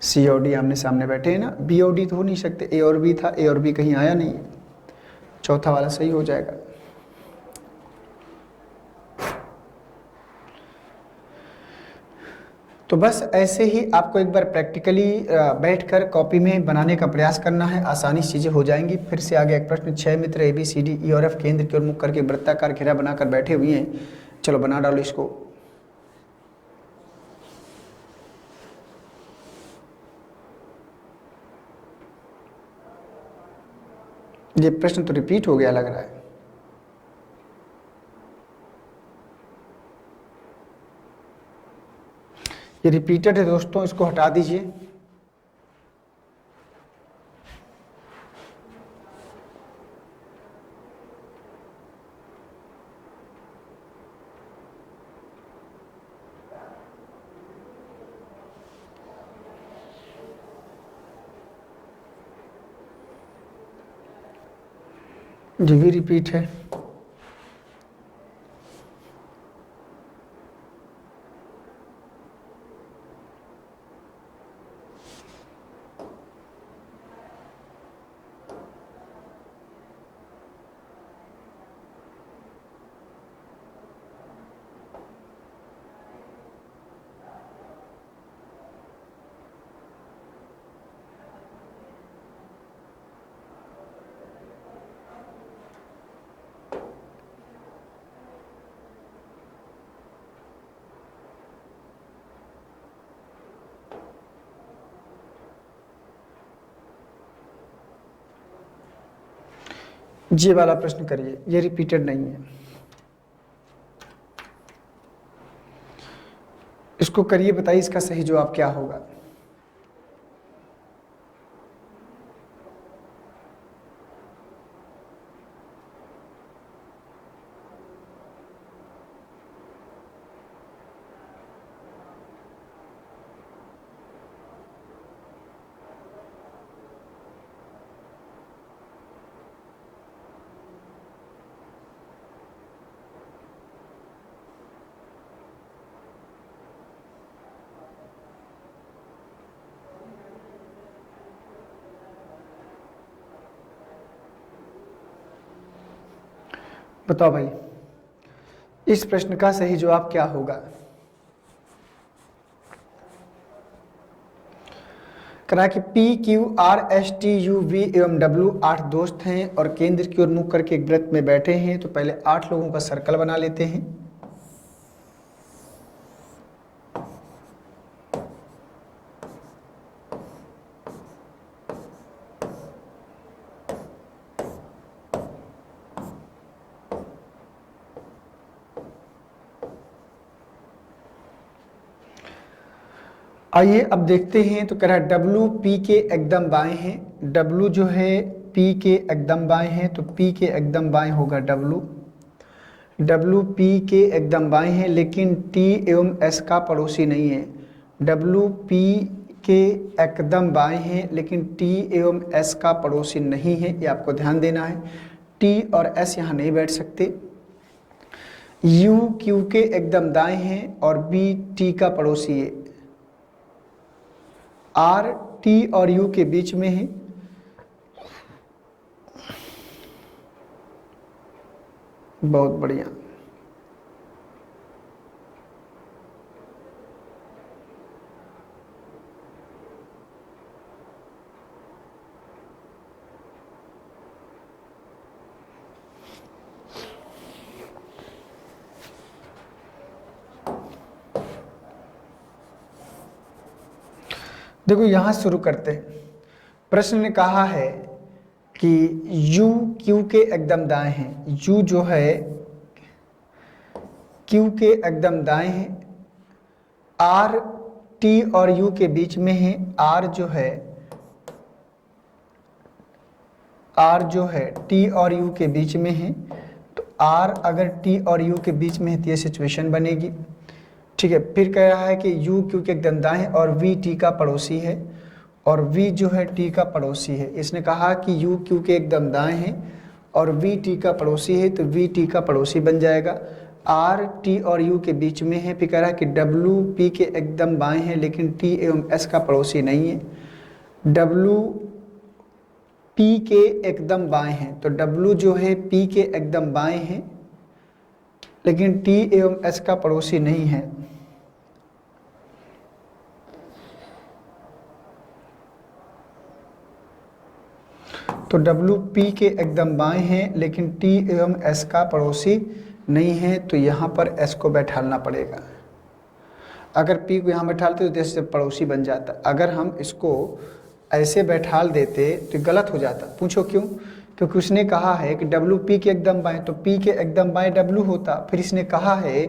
सी और डी आमने सामने बैठे हैं ना, बी और डी तो हो नहीं सकते, ए और बी था, ए और बी कहीं आया नहीं है, चौथा वाला सही हो जाएगा। तो बस ऐसे ही आपको एक बार प्रैक्टिकली बैठकर कॉपी में बनाने का प्रयास करना है, आसानी से चीज़ें हो जाएंगी। फिर से आ गया एक प्रश्न, 6 मित्र ए बी सी डी ई और एफ केंद्र की ओर मुख करके वृत्ताकार घेरा बनाकर बैठे हुए हैं। चलो बना डालो इसको। ये प्रश्न तो रिपीट हो गया लग रहा है। ये रिपीटेड है दोस्तों, इसको हटा दीजिए। ये भी रिपीट है। ये वाला प्रश्न करिए, ये रिपीटेड नहीं है, इसको करिए, बताइए इसका सही जवाब क्या होगा। बताओ भाई, इस प्रश्न का सही जवाब क्या होगा। करा कि P Q R S T U V एवं W 8 दोस्त हैं और केंद्र की ओर मुख करके एक वृत्त में बैठे हैं। तो पहले 8 लोगों का सर्कल बना लेते हैं। आइए अब देखते हैं। तो कह रहा है W P के एकदम बाएं हैं। W जो है P के एकदम बाएं हैं, तो P के एकदम बाएं होगा W। W P के एकदम बाएं हैं, लेकिन T एवं S का पड़ोसी नहीं है। W P के एकदम बाएं हैं, लेकिन T एवं S का पड़ोसी नहीं है, ये आपको ध्यान देना है। T और S यहाँ नहीं बैठ सकते। U Q के एकदम दाएं हैं और B T का पड़ोसी है। R T और U के बीच में है। बहुत बढ़िया। देखो यहां शुरू करते हैं। प्रश्न ने कहा है कि U Q के एकदम दाएं हैं। U जो है Q के एकदम दाएं हैं। R T और U के बीच में है। R जो है T और U के बीच में है। तो R अगर T और U के बीच में है तो ये सिचुएशन बनेगी। ठीक है। फिर कह रहा है कि U Q के एकदम दाएं और V T का पड़ोसी है, और V जो है T का पड़ोसी है। इसने कहा कि U Q के एकदम दाएं हैं और V T का पड़ोसी है, तो V T का पड़ोसी बन जाएगा। आर टी और यू के बीच में है। फिर कह रहा है कि डब्लू पी के एकदम बाएं हैं लेकिन टी एवं एस का पड़ोसी नहीं है। डब्लू पी के एकदम बाएं हैं, तो डब्लू जो है पी के एकदम बाएं हैं लेकिन टी एवं एस का पड़ोसी नहीं है। तो डब्लू पी के एकदम बाएं हैं लेकिन टी एवं एस का पड़ोसी नहीं है, तो यहाँ पर एस को बैठालना पड़ेगा। अगर पी को यहाँ बैठालते तो जैसे पड़ोसी बन जाता, अगर हम इसको ऐसे बैठाल देते तो गलत हो जाता। पूछो क्यों? क्योंकि उसने कहा है कि डब्लू पी के एकदम बाएं, तो पी के एकदम बाएं डब्लू होता। फिर इसने कहा है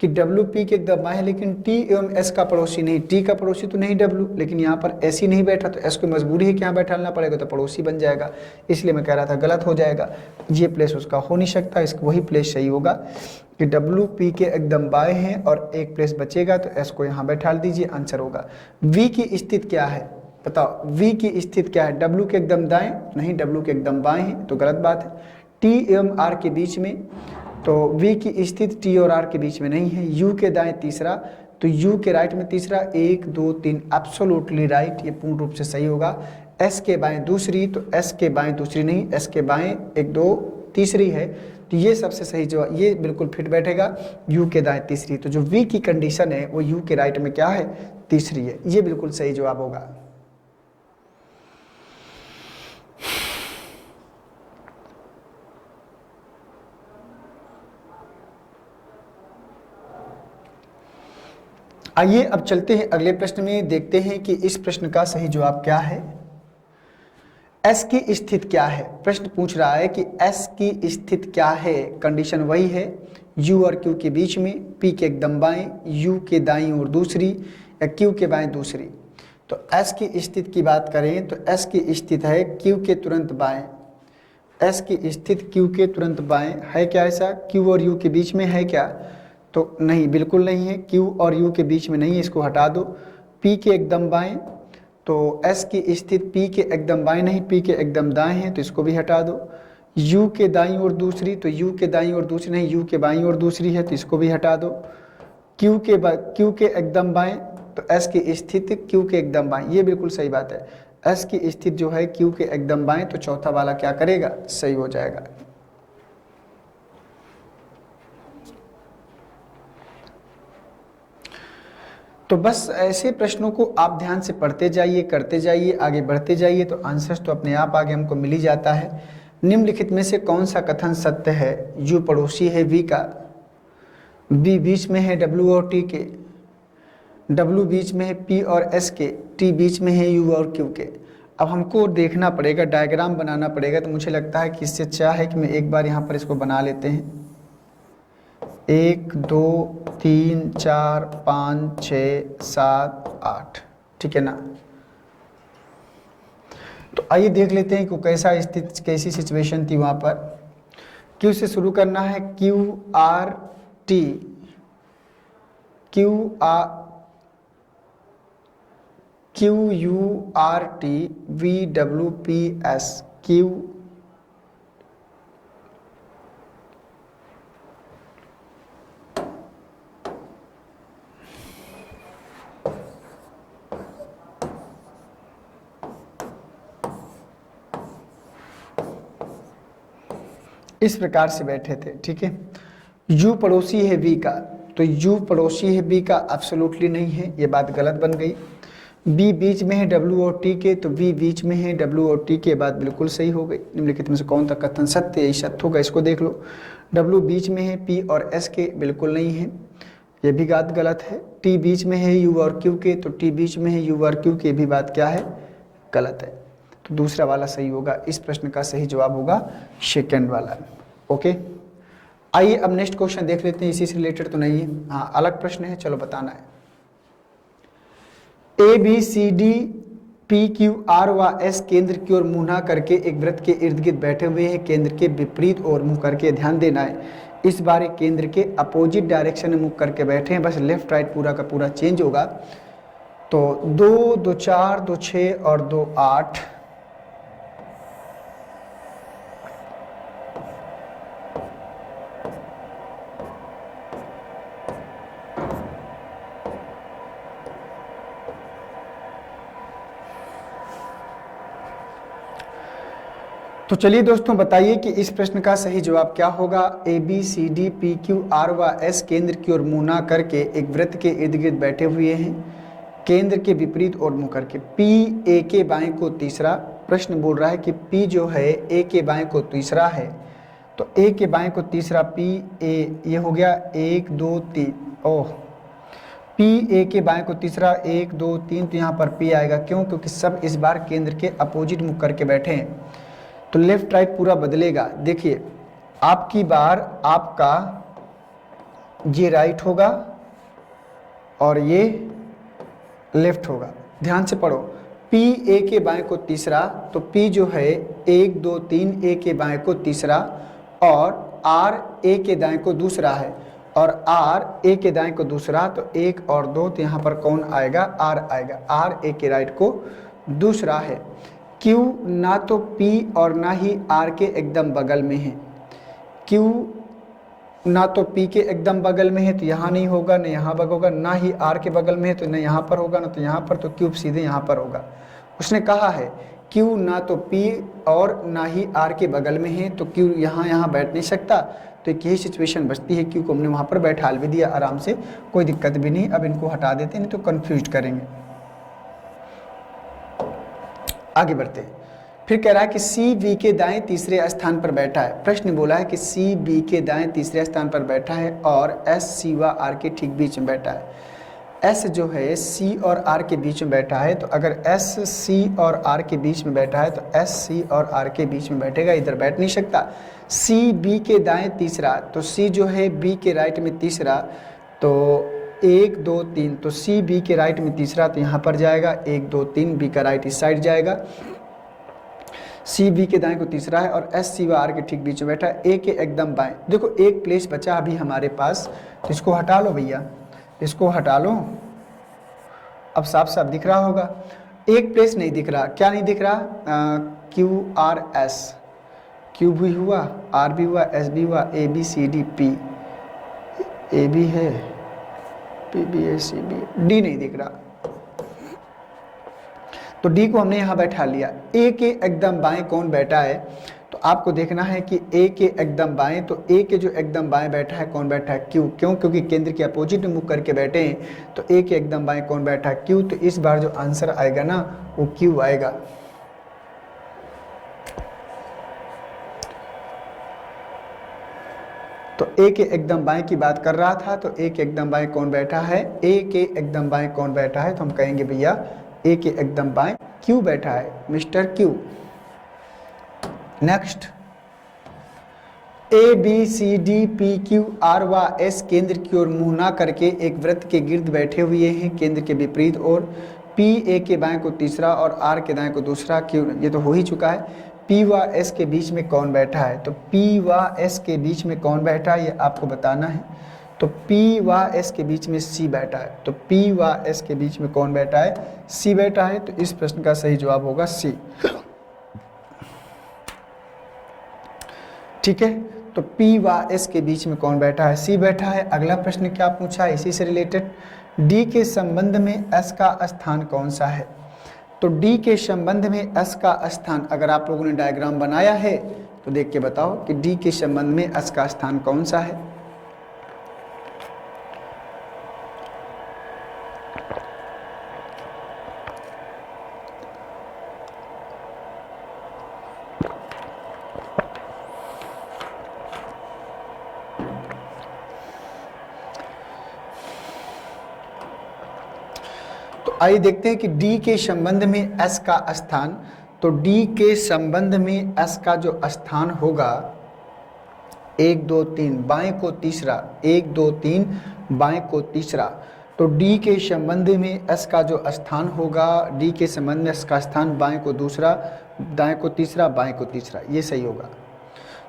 कि डब्लू पी के एकदम बाएं लेकिन टी एवं एस का पड़ोसी नहीं, टी का पड़ोसी तो नहीं डब्लू, लेकिन यहाँ पर एस ही नहीं बैठा तो एस को मजबूरी है कि यहाँ बैठालना पड़ेगा, तो पड़ोसी बन जाएगा। इसलिए मैं कह रहा था गलत हो जाएगा, ये प्लेस उसका हो नहीं सकता। इसका वही प्लेस सही होगा कि डब्लू पी के एकदम बाएं हैं और एक प्लेस बचेगा, तो एस को यहाँ बैठाल दीजिए, आंसर होगा। वी की स्थिति क्या है बताओ? वी की स्थिति क्या है? डब्लू के एकदम दाएं नहीं, डब्लू के एकदम बाएं हैं, तो गलत बात है। टी एवं आर के बीच में, तो वी की स्थिति टी और आर के बीच में नहीं है। यू के दाएं तीसरा, तो यू के राइट में तीसरा, 1 2 3 एब्सोल्युटली राइट, ये पूर्ण रूप से सही होगा। एस के बाएं दूसरी, तो एस के बाएं दूसरी नहीं, एस के बाएं 1 2 तीसरी है, तो ये सबसे सही जवाब, ये बिल्कुल फिट बैठेगा। यू के दाएं तीसरी, तो जो वी की कंडीशन है वो यू के राइट में क्या है? तीसरी है, ये बिल्कुल सही जवाब होगा। आइए अब चलते हैं अगले प्रश्न में, देखते हैं कि इस प्रश्न का सही जवाब क्या है। एस की स्थिति क्या है? प्रश्न पूछ रहा है कि एस की स्थिति क्या है। कंडीशन वही है, यू और क्यू के बीच में, पी के एकदम बाएं, यू के दाईं ओर दूसरी या क्यू के बाएं दूसरी। तो एस की स्थिति की बात करें तो एस की स्थिति है क्यू के तुरंत बाएं। एस की स्थिति क्यू के तुरंत बाएं है क्या? ऐसा क्यू और यू के बीच में है क्या? तो नहीं, बिल्कुल नहीं है, क्यू और यू के बीच में नहीं है, इसको हटा दो। पी के एकदम बाएं, तो एस की स्थिति पी के एकदम बाएं नहीं, पी के एकदम दाएं है, तो इसको भी हटा दो। यू के दाईं ओर दूसरी, तो यू के दाईं ओर दूसरी नहीं, यू के बाईं ओर दूसरी है, तो इसको भी हटा दो। क्यू के एकदम बाएं, तो एस की स्थिति क्यू के एकदम बाएं, ये बिल्कुल सही बात है। एस की स्थिति जो है क्यू के एकदम बाएं, तो चौथा वाला क्या करेगा? सही हो जाएगा। तो बस ऐसे प्रश्नों को आप ध्यान से पढ़ते जाइए, करते जाइए, आगे बढ़ते जाइए, तो आंसर्स तो अपने आप आगे हमको मिल ही जाता है। निम्नलिखित में से कौन सा कथन सत्य है? यू पड़ोसी है वी का, बी बीच में है डब्ल्यू और टी के, डब्ल्यू बीच में है पी और एस के, टी बीच में है यू और क्यू के। अब हमको देखना पड़ेगा, डायग्राम बनाना पड़ेगा, तो मुझे लगता है कि इससे अच्छा है कि मैं एक बार यहाँ पर इसको बना लेते हैं। 1 2 3 4 5 6 7 8, ठीक है ना? तो आइए देख लेते हैं कि कैसा स्थिति, कैसी सिचुएशन थी वहाँ पर। क्यू से शुरू करना है, Q R T, Q U R T V W P S, Q इस प्रकार से बैठे थे, ठीक है। यू पड़ोसी है वी का, तो यू पड़ोसी है बी का, एब्सोल्युटली नहीं है, ये बात गलत बन गई। बी बीच में है डब्ल्यू और टी के, तो वी बीच में है डब्ल्यू और टी के, बात बिल्कुल सही हो गई। निम्नलिखित में से कौन सा कथन सत्य है? सत्य होगा, इसको देख लो। डब्ल्यू बीच में है पी और एस के, बिल्कुल नहीं है, ये भी बात गलत है। टी बीच में है यू और क्यू के, तो टी बीच में है यू और क्यू के, भी बात क्या है? गलत है। तो दूसरा वाला सही होगा। इस प्रश्न का सही जवाब होगा सेकेंड वाला। ओके, आइए अब नेक्स्ट क्वेश्चन देख लेते हैं। इसी से रिलेटेड तो नहीं है, हाँ अलग प्रश्न है, चलो बताना है। A B C D P Q R व एस केंद्र की ओर मुंह ना करके एक वृत्त के इर्द गिर्द बैठे हुए हैं। केंद्र के विपरीत ओर मुंह करके, ध्यान देना है, इस बार एक केंद्र के अपोजिट डायरेक्शन में मुंह करके बैठे हैं, बस लेफ्ट राइट पूरा का पूरा चेंज होगा। तो 2 2 4 2 6 और 2 8, तो चलिए दोस्तों बताइए कि इस प्रश्न का सही जवाब क्या होगा। A B C D P Q R व एस केंद्र की ओर मुंह ना करके एक वृत्त के इर्द गिर्द बैठे हुए हैं, केंद्र के विपरीत ओर मुंह करके। पी ए के बाएं को तीसरा, प्रश्न बोल रहा है कि पी जो है ए के बाएं को तीसरा है, तो ए के बाएं को तीसरा पी ए, ये हो गया 1 2 3। ओह, पी ए के बाएं को तीसरा 1 2 3, तो यहाँ पर पी आएगा। क्यों? क्योंकि सब इस बार केंद्र के अपोजिट मुख करके बैठे हैं, तो लेफ्ट राइट पूरा बदलेगा। देखिए आपकी बार आपका ये राइट होगा और ये लेफ्ट होगा। ध्यान से पढ़ो, पी ए के बाएं को तीसरा, तो पी जो है 1 2 3 ए के बाएं को तीसरा, और आर ए के दाएं को दूसरा है, और आर ए के दाएं को दूसरा, तो 1 और 2, तो यहाँ पर कौन आएगा? आर आएगा। आर ए के राइट को दूसरा है। क्यू ना तो पी और ना ही आर के एकदम बगल में है। क्यू ना तो पी के एकदम बगल में है, तो यहाँ नहीं होगा, न यहाँ बगल होगा, ना ही आर के बगल में है, तो न यहाँ पर होगा, ना तो यहाँ पर, तो क्यूब सीधे यहाँ पर होगा। उसने कहा है क्यू ना तो पी और ना ही आर के बगल में है, तो क्यू यहाँ बैठ नहीं सकता, तो एक यही सिचुएशन बचती है। क्यू को हमने वहाँ पर बैठा भी दिया आराम से, कोई दिक्कत भी नहीं। अब इनको हटा देते, नहीं तो कन्फ्यूज करेंगे। आगे बढ़ते हैं। फिर कह रहा है कि सी बी के दाएं तीसरे स्थान पर बैठा है। प्रश्न बोला है कि सी बी के दाएं तीसरे स्थान पर बैठा है और एस सी व आर के ठीक बीच में बैठा है। एस जो है सी और आर के बीच में बैठा है, तो अगर एस सी और आर के बीच में बैठा है, तो एस सी और आर के बीच में बैठेगा, इधर बैठ नहीं सकता। सी बी के दाएं तीसरा, तो सी जो है बी के राइट में तीसरा, तो 1 2 3, तो सी बी के राइट में तीसरा, तो यहाँ पर जाएगा 1 2 3, बी का राइट इस साइड जाएगा। सी बी के दाएं को तीसरा है और एस सी व आर के ठीक बीच में बैठा है। ए के एकदम बाएं। देखो एक प्लेस बचा अभी हमारे पास, तो इसको हटा लो भैया, इसको हटा लो। अब साफ साफ दिख रहा होगा। एक प्लेस नहीं दिख रहा। क्या नहीं दिख रहा? क्यू आर एस, क्यू भी हुआ, आर भी हुआ, एस भी हुआ, A B C D P, A भी है, P B A C B, D नहीं दिख रहा, तो डी को हमने यहाँ बैठा लिया। ए के एकदम बाएं कौन बैठा है? तो आपको देखना है कि ए के एकदम बाएं, तो ए के जो एकदम बाएं बैठा है कौन बैठा है? क्यू। क्यों? क्योंकि केंद्र के अपोजिट मुख करके बैठे हैं, तो ए के एकदम बाएं कौन बैठा है? क्यू। तो इस बार जो आंसर आएगा ना वो क्यू आएगा। तो ए के एकदम बाएं की बात कर रहा था, तो ए के एकदम बाएं कौन बैठा है? ए के एकदम बाएं कौन बैठा है? तो हम कहेंगे भैया ए के एकदम बाएं क्यू बैठा है, mister Q. Next, A B C D P Q R व एस केंद्र की ओर मुंह ना करके एक वृत्त के गिर्द बैठे हुए हैं, केंद्र के विपरीत ओर। पी ए के बाएं को तीसरा और आर के दाएं को दूसरा। क्यू ये तो हो ही चुका है। पी व एस के बीच में कौन बैठा है? तो पी व एस के बीच में कौन बैठा है ये आपको बताना है। तो पी व एस के बीच में सी बैठा है। तो पी व एस के बीच में कौन बैठा है? सी बैठा है। तो इस प्रश्न का सही जवाब होगा सी। ठीक है, तो पी व एस के बीच में कौन बैठा है? सी बैठा है। अगला प्रश्न क्या पूछा है इसी से रिलेटेड? डी के संबंध में एस का स्थान कौन सा है? तो डी के संबंध में एस का स्थान, अगर आप लोगों ने डायग्राम बनाया है तो देख के बताओ कि डी के संबंध में एस का स्थान कौन सा है। आइए देखते हैं कि डी के संबंध में एस का स्थान। तो डी के संबंध में एस का जो स्थान होगा 1 2 3 बाएं को तीसरा, 1 2 3 बाएं को तीसरा। तो डी के संबंध में एस का जो स्थान होगा, डी के संबंध में एस का स्थान बाएं को दूसरा, दाएं को तीसरा, बाएं को तीसरा, ये सही होगा।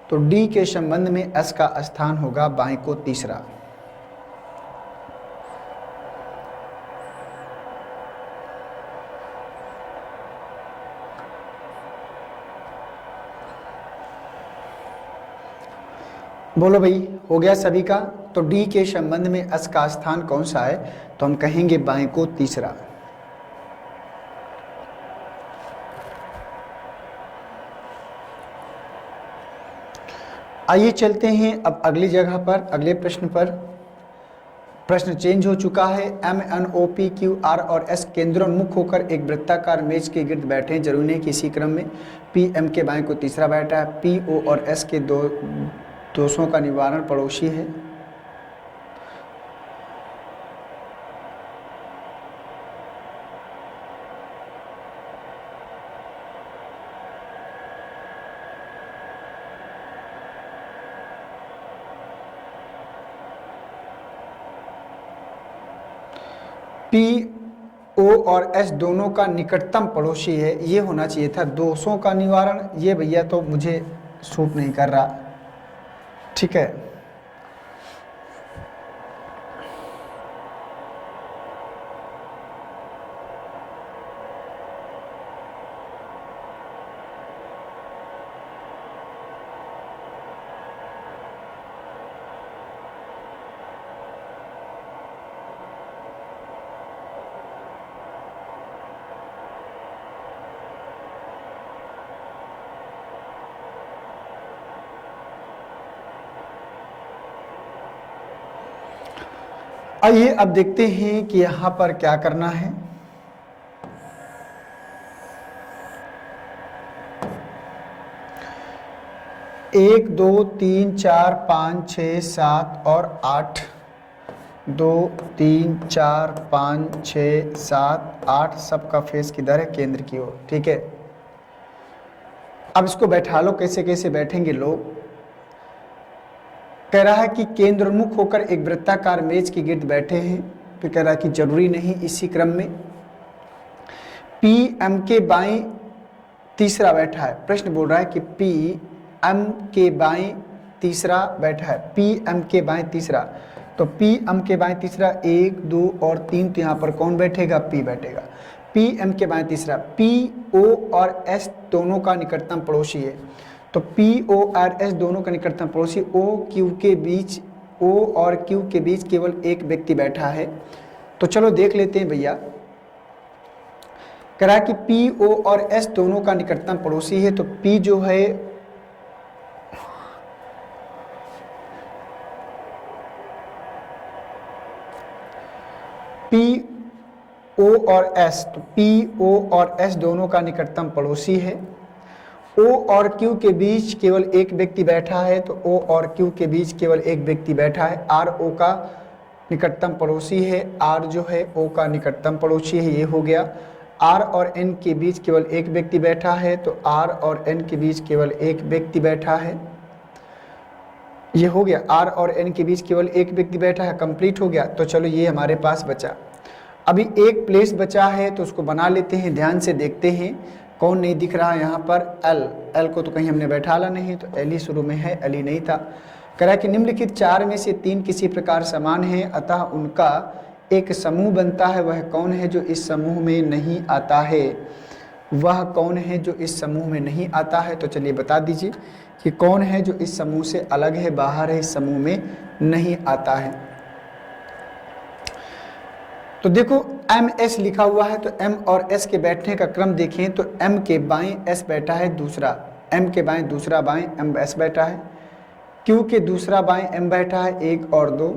तो डी के संबंध में एस का स्थान होगा बाएं को तीसरा। बोलो भाई, हो गया सभी का? तो डी के संबंध में एस का स्थान कौन सा है? तो हम कहेंगे बाएं को तीसरा। आइए चलते हैं अब अगली जगह पर, अगले प्रश्न पर। प्रश्न चेंज हो चुका है। M, N, O, P, Q, R और एस केंद्रोन्मुख होकर एक वृत्ताकार मेज के गिर्द बैठे हैं। जरूरी नहीं कि इसी क्रम में। पी एम के बाएं को तीसरा बैठा है। पी ओ और एस के दोषों का निवारण पड़ोसी है। पी ओ और एस दोनों का निकटतम पड़ोसी है, ये होना चाहिए था। दोषों का निवारण, ये भैया तो मुझे सूट नहीं कर रहा। ठीक है, आइए अब देखते हैं कि यहां पर क्या करना है। एक, दो, तीन, चार, पाँच, 6, 7 और 8। 2, 3, 4, 5, 6, 7, 8 सबका फेस किधर है? केंद्र की ओर। ठीक है, अब इसको बैठा लो। कैसे कैसे बैठेंगे लोग? कह रहा है कि केंद्रोन्मुख होकर एक वृत्ताकार मेज के गिर्द बैठे हैं। फिर कह रहा है कि जरूरी नहीं इसी क्रम में। पी एम के बाएं तीसरा बैठा है। प्रश्न बोल रहा है कि पी एम के बाएं तीसरा बैठा है। पी एम के बाएं तीसरा, तो पी एम के बाएं तीसरा 1, 2 और 3, तो यहाँ पर कौन बैठेगा? पी बैठेगा। पी एम के बाएं तीसरा, पी ओ और एस दोनों का निकटतम पड़ोसी है। तो पी ओ और एस दोनों का निकटतम पड़ोसी। ओ क्यू के बीच, ओ और क्यू के बीच केवल एक व्यक्ति बैठा है। तो चलो देख लेते हैं भैया। कह रहा है कि पी ओ और एस दोनों का निकटतम पड़ोसी है। तो पी जो है पी ओ और एस, तो पी ओ और एस दोनों का निकटतम पड़ोसी है। O और Q के बीच केवल एक व्यक्ति बैठा है। तो O और Q के बीच केवल एक व्यक्ति बैठा है। R O का निकटतम पड़ोसी है। R जो है O का निकटतम पड़ोसी है, ये हो गया। R और N के बीच केवल एक व्यक्ति बैठा है। तो R और N के बीच केवल एक व्यक्ति बैठा है, ये हो गया। R और N के बीच केवल एक व्यक्ति बैठा है, कंप्लीट हो गया। तो चलो ये हमारे पास बचा। अभी एक प्लेस बचा है तो उसको बना लेते हैं। ध्यान से देखते हैं कौन नहीं दिख रहा है यहाँ पर? एल को तो कहीं हमने बैठाला नहीं, तो एल ही शुरू में है, एल ही नहीं था। कह रहा है कि निम्नलिखित 4 में से 3 किसी प्रकार समान है, अतः उनका एक समूह बनता है। वह कौन है जो इस समूह में नहीं आता है? वह कौन है जो इस समूह में नहीं आता है? तो चलिए बता दीजिए कि कौन है जो इस समूह से अलग है, बाहर है, इस समूह में नहीं आता है। तो देखो एम एस लिखा हुआ है, तो एम और एस के बैठने का क्रम देखें तो एम के बाएं एस बैठा है दूसरा, एम के बाएं दूसरा बाएं एम एस बैठा है। क्यू के दूसरा बाएं एम बैठा है 1 और 2,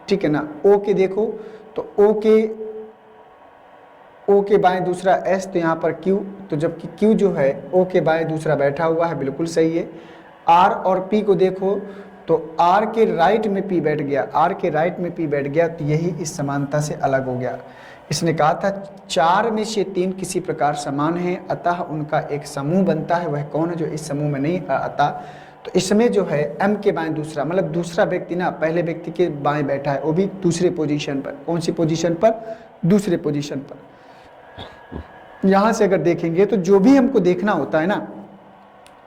ठीक है ना। ओ के देखो तो ओ के बाएं दूसरा एस, तो यहाँ पर क्यू, तो जबकि क्यू जो है ओ के बाएं दूसरा बैठा हुआ है, बिल्कुल सही है। आर और पी को देखो तो आर के राइट में पी बैठ गया, आर के राइट में पी बैठ गया, तो यही इस समानता से अलग हो गया। इसने कहा था 4 में से 3 किसी प्रकार समान है, अतः उनका एक समूह बनता है। वह कौन है जो इस समूह में नहीं आता? तो इसमें जो है एम के बाएं दूसरा, मतलब दूसरा व्यक्ति ना पहले व्यक्ति के बाएं बैठा है, वो भी दूसरे पोजीशन पर। कौन सी पोजीशन पर? दूसरे पोजीशन पर। यहाँ से अगर देखेंगे तो जो भी हमको देखना होता है ना,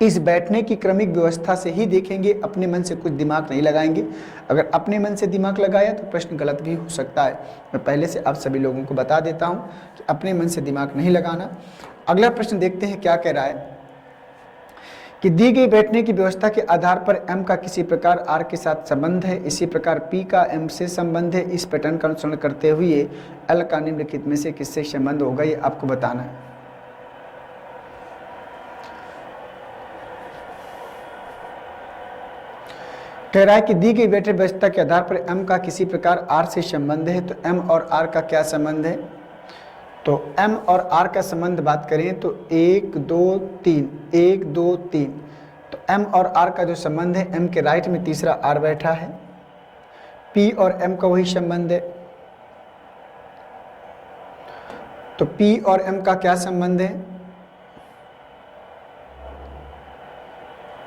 इस बैठने की क्रमिक व्यवस्था से ही देखेंगे, अपने मन से कुछ दिमाग नहीं लगाएंगे। अगर अपने मन से दिमाग लगाया तो प्रश्न गलत भी हो सकता है। मैं पहले से आप सभी लोगों को बता देता हूं कि अपने मन से दिमाग नहीं लगाना। अगला प्रश्न देखते हैं क्या कह रहा है कि दी गई बैठने की व्यवस्था के आधार पर m का किसी प्रकार r के साथ संबंध है, इसी प्रकार p का m से संबंध है। इस पैटर्न का अनुसरण करते हुए l का निम्नलिखित में से किससे संबंध होगा, ये आपको बताना है। कह रहा है कि दी गई वेक्टर व्यवस्था के आधार पर m का किसी प्रकार r से संबंध है, तो m और r का क्या संबंध है? तो m और r का संबंध बात करें तो 1 2 3 1 2 3, तो m और r का जो संबंध है, m के राइट में तीसरा r बैठा है, p और m का वही संबंध है। तो p और m का क्या संबंध है?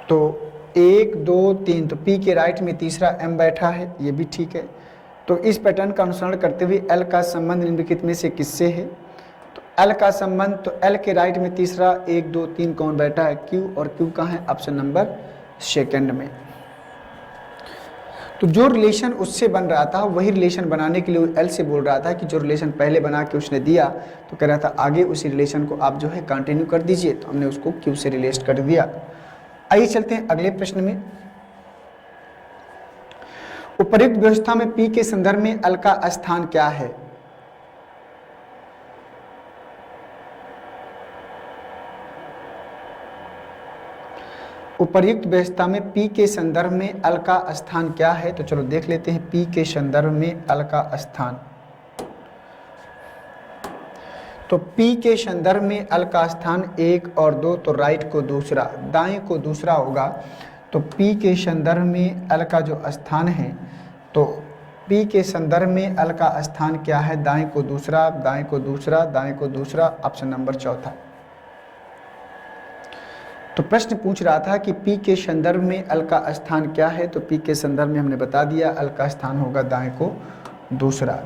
तो 1 2 3, तो p के राइट में तीसरा m बैठा है, ये भी ठीक है। तो इस पैटर्न का अनुसरण करते हुए l का संबंध निम्नलिखित में से किससे है? तो l का संबंध, तो l के राइट में तीसरा 1 2 3 कौन बैठा है? q, और q कहाँ है? ऑप्शन नंबर सेकंड में। तो जो रिलेशन उससे बन रहा था वही रिलेशन बनाने के लिए एल से बोल रहा था कि जो रिलेशन पहले बना के उसने दिया, तो कह रहा था आगे उसी रिलेशन को आप जो है कंटिन्यू कर दीजिए, तो हमने उसको क्यू से रिलेट कर दिया। आइए चलते हैं अगले प्रश्न में। उपर्युक्त व्यवस्था में पी के संदर्भ में एल का स्थान क्या है? उपर्युक्त व्यवस्था में p के संदर्भ में l का स्थान क्या है? तो चलो देख लेते हैं p के संदर्भ में l का स्थान। तो p के संदर्भ में l का स्थान 1 और 2, तो राइट को दूसरा, दाएं को दूसरा होगा। तो p के संदर्भ में l का जो स्थान है, तो p के संदर्भ में l का स्थान क्या है? दाएं को दूसरा, दाएं को दूसरा, दाएं को दूसरा, ऑप्शन नंबर चौथा। तो प्रश्न पूछ रहा था कि p के संदर्भ में l का स्थान क्या है? तो p के संदर्भ में हमने बता दिया l का स्थान होगा दाएं को दूसरा।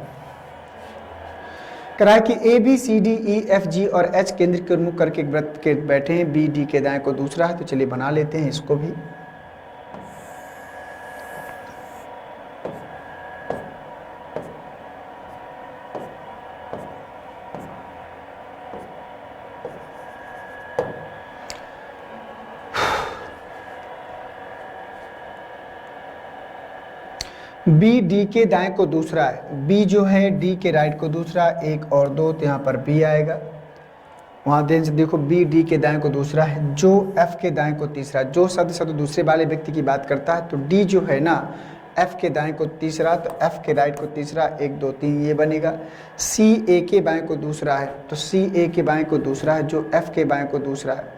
कह रहा है कि A B C D E F G और एच केंद्र की ओर मुख करके एक वृत्त के बैठे हैं, बी डी के दाएं को दूसरा है। तो चलिए बना लेते हैं इसको भी। बी डी के दाएं को दूसरा है, बी जो है डी के राइट को दूसरा, 1 और 2, तो यहाँ पर बी आएगा। वहाँ ध्यान से देखो, बी डी के दाएं को दूसरा है, जो एफ के दाएं को तीसरा, जो शब्द दूसरे वाले व्यक्ति की बात करता है, तो डी जो है ना एफ के दाएं को तीसरा, तो एफ के राइट को तीसरा, 1 2 3 ये बनेगा। सी ए के बाएं को दूसरा है, तो सी ए के बाएं को दूसरा है, जो एफ के बाएं को दूसरा है,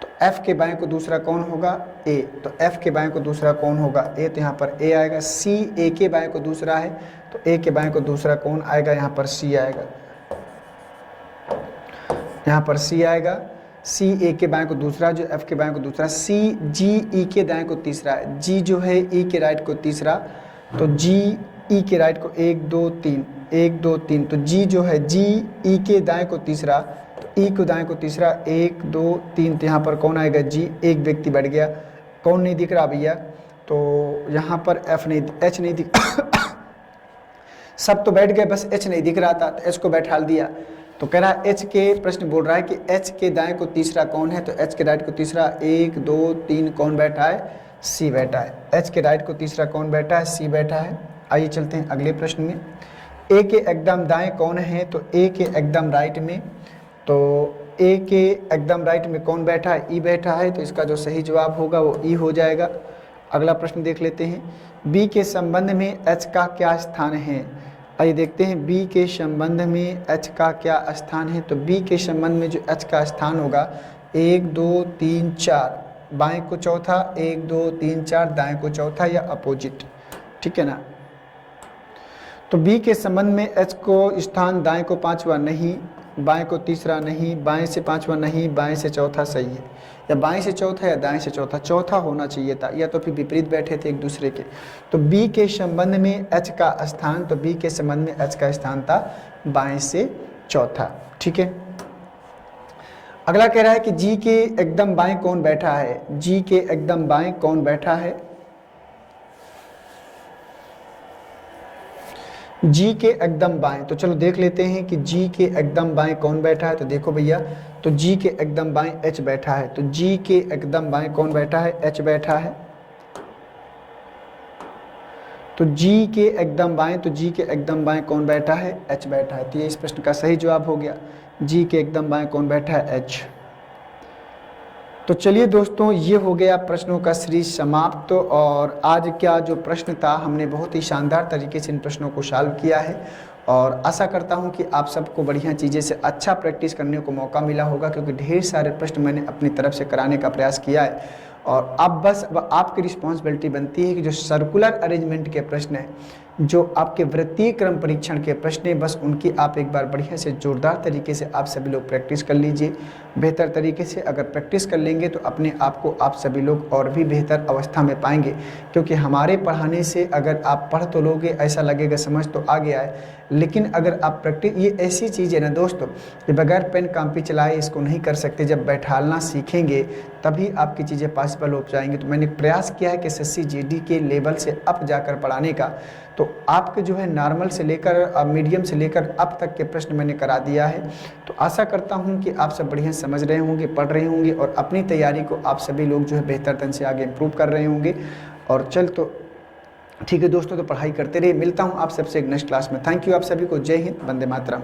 तो एफ के बाएं को दूसरा कौन होगा? ए, तो एफ के बाएं को दूसरा कौन होगा? ए, तो यहाँ पर ए आएगा। सी ए के बाएं को दूसरा है, तो ए के बाएं को दूसरा कौन आएगा? यहाँ पर सी आएगा, यहाँ पर सी आएगा। सी ए के बाएं को दूसरा, जो एफ के बाएं को दूसरा। सी जी ई के दाएं को तीसरा है, जी जो है ई के राइट को तीसरा, तो जी ई के राइट को 1 2 3, 1 2 3, तो जी जो है जी ई के दाएं को तीसरा, तो ई को दाएं को तीसरा, 1 2 3, तो यहाँ पर कौन आएगा? जी। एक व्यक्ति बढ़ गया, कौन नहीं दिख रहा भैया? तो यहाँ पर एफ नहीं, एच नहीं दिख सब तो बैठ गए, बस एच नहीं दिख रहा था, तो एच को बैठाल दिया। तो कह रहा है एच के, प्रश्न बोल रहा है कि एच के दाएं को तीसरा कौन है? तो एच के राइट को तीसरा 1 2 3 कौन बैठा है? सी बैठा है। एच के राइट को तीसरा कौन बैठा है? सी बैठा है। आइए चलते हैं अगले प्रश्न में। ए के एकदम दाएं कौन है? तो ए के एकदम राइट में, तो ए के एकदम राइट में कौन बैठा है? ई बैठा है, तो इसका जो सही जवाब होगा वो ई हो जाएगा। अगला प्रश्न देख लेते हैं। बी के संबंध में एच का क्या स्थान है? आइए देखते हैं बी के संबंध में एच का क्या स्थान है। तो बी के संबंध में जो एच का स्थान होगा 1 2 3 4, बाएं को चौथा, 1 2 3 4, दाएं को चौथा या अपोजिट, ठीक है ना। तो बी के संबंध में एच को स्थान दाएं को पांचवा नहीं, बाएं को तीसरा नहीं, बाएं से पांचवा नहीं, बाएं से चौथा सही है, या बाएं से चौथा या दाएं से चौथा, चौथा होना चाहिए था, या तो फिर विपरीत बैठे थे एक दूसरे के। तो बी के संबंध में एच का स्थान, तो बी के संबंध में एच का स्थान था बाएं से चौथा, ठीक है। अगला कह रहा है कि जी के एकदम बाएं कौन बैठा है? जी के एकदम बाएं कौन बैठा है? जी के एकदम बाएं, तो चलो देख लेते हैं कि जी के एकदम बाएं कौन बैठा है। तो देखो भैया, तो जी के एकदम बाएं एच बैठा है, तो जी के एकदम बाएं कौन बैठा है? एच बैठा है। तो जी के एकदम बाएं, तो जी के एकदम बाएं कौन बैठा है? एच बैठा है। तो ये इस प्रश्न का सही जवाब हो गया। जी के एकदम बाएं कौन बैठा है? एच। तो चलिए दोस्तों, ये हो गया प्रश्नों का सीरीज समाप्त। और आज क्या जो प्रश्न था, हमने बहुत ही शानदार तरीके से इन प्रश्नों को सॉल्व किया है और आशा करता हूं कि आप सबको बढ़िया चीज़ें से अच्छा प्रैक्टिस करने को मौका मिला होगा, क्योंकि ढेर सारे प्रश्न मैंने अपनी तरफ से कराने का प्रयास किया है। और अब आपकी रिस्पॉन्सिबिलिटी बनती है कि जो सर्कुलर अरेंजमेंट के प्रश्न हैं, जो आपके वृत्तीय क्रम परीक्षण के प्रश्न हैं, बस उनकी आप एक बार बढ़िया से जोरदार तरीके से आप सभी लोग प्रैक्टिस कर लीजिए। बेहतर तरीके से अगर प्रैक्टिस कर लेंगे तो अपने आप को आप सभी लोग और भी बेहतर अवस्था में पाएंगे, क्योंकि हमारे पढ़ाने से अगर आप पढ़ तो लोगे, ऐसा लगेगा समझ तो आ गया है, लेकिन अगर आप प्रैक्टिस, ये ऐसी चीज़ है ना दोस्तों कि बगैर पेन कापी चलाए इसको नहीं कर सकते। जब बैठालना सीखेंगे तभी आपकी चीज़ें पॉसिबल हो जाएंगी। तो मैंने प्रयास किया है कि एसएससी जीडी के लेवल से अप जाकर पढ़ाने का, तो आपके जो है नॉर्मल से लेकर मीडियम से लेकर अप तक के प्रश्न मैंने करा दिया है। तो आशा करता हूं कि आप सब बढ़िया समझ रहे होंगे, पढ़ रहे होंगे और अपनी तैयारी को आप सभी लोग जो है बेहतर ढंग से आगे इम्प्रूव कर रहे होंगे। और चल तो ठीक है दोस्तों, तो पढ़ाई करते रहिए। मिलता हूं आप सबसे एक नेक्स्ट क्लास में। थैंक यू आप सभी को। जय हिंद, वंदे मातरम।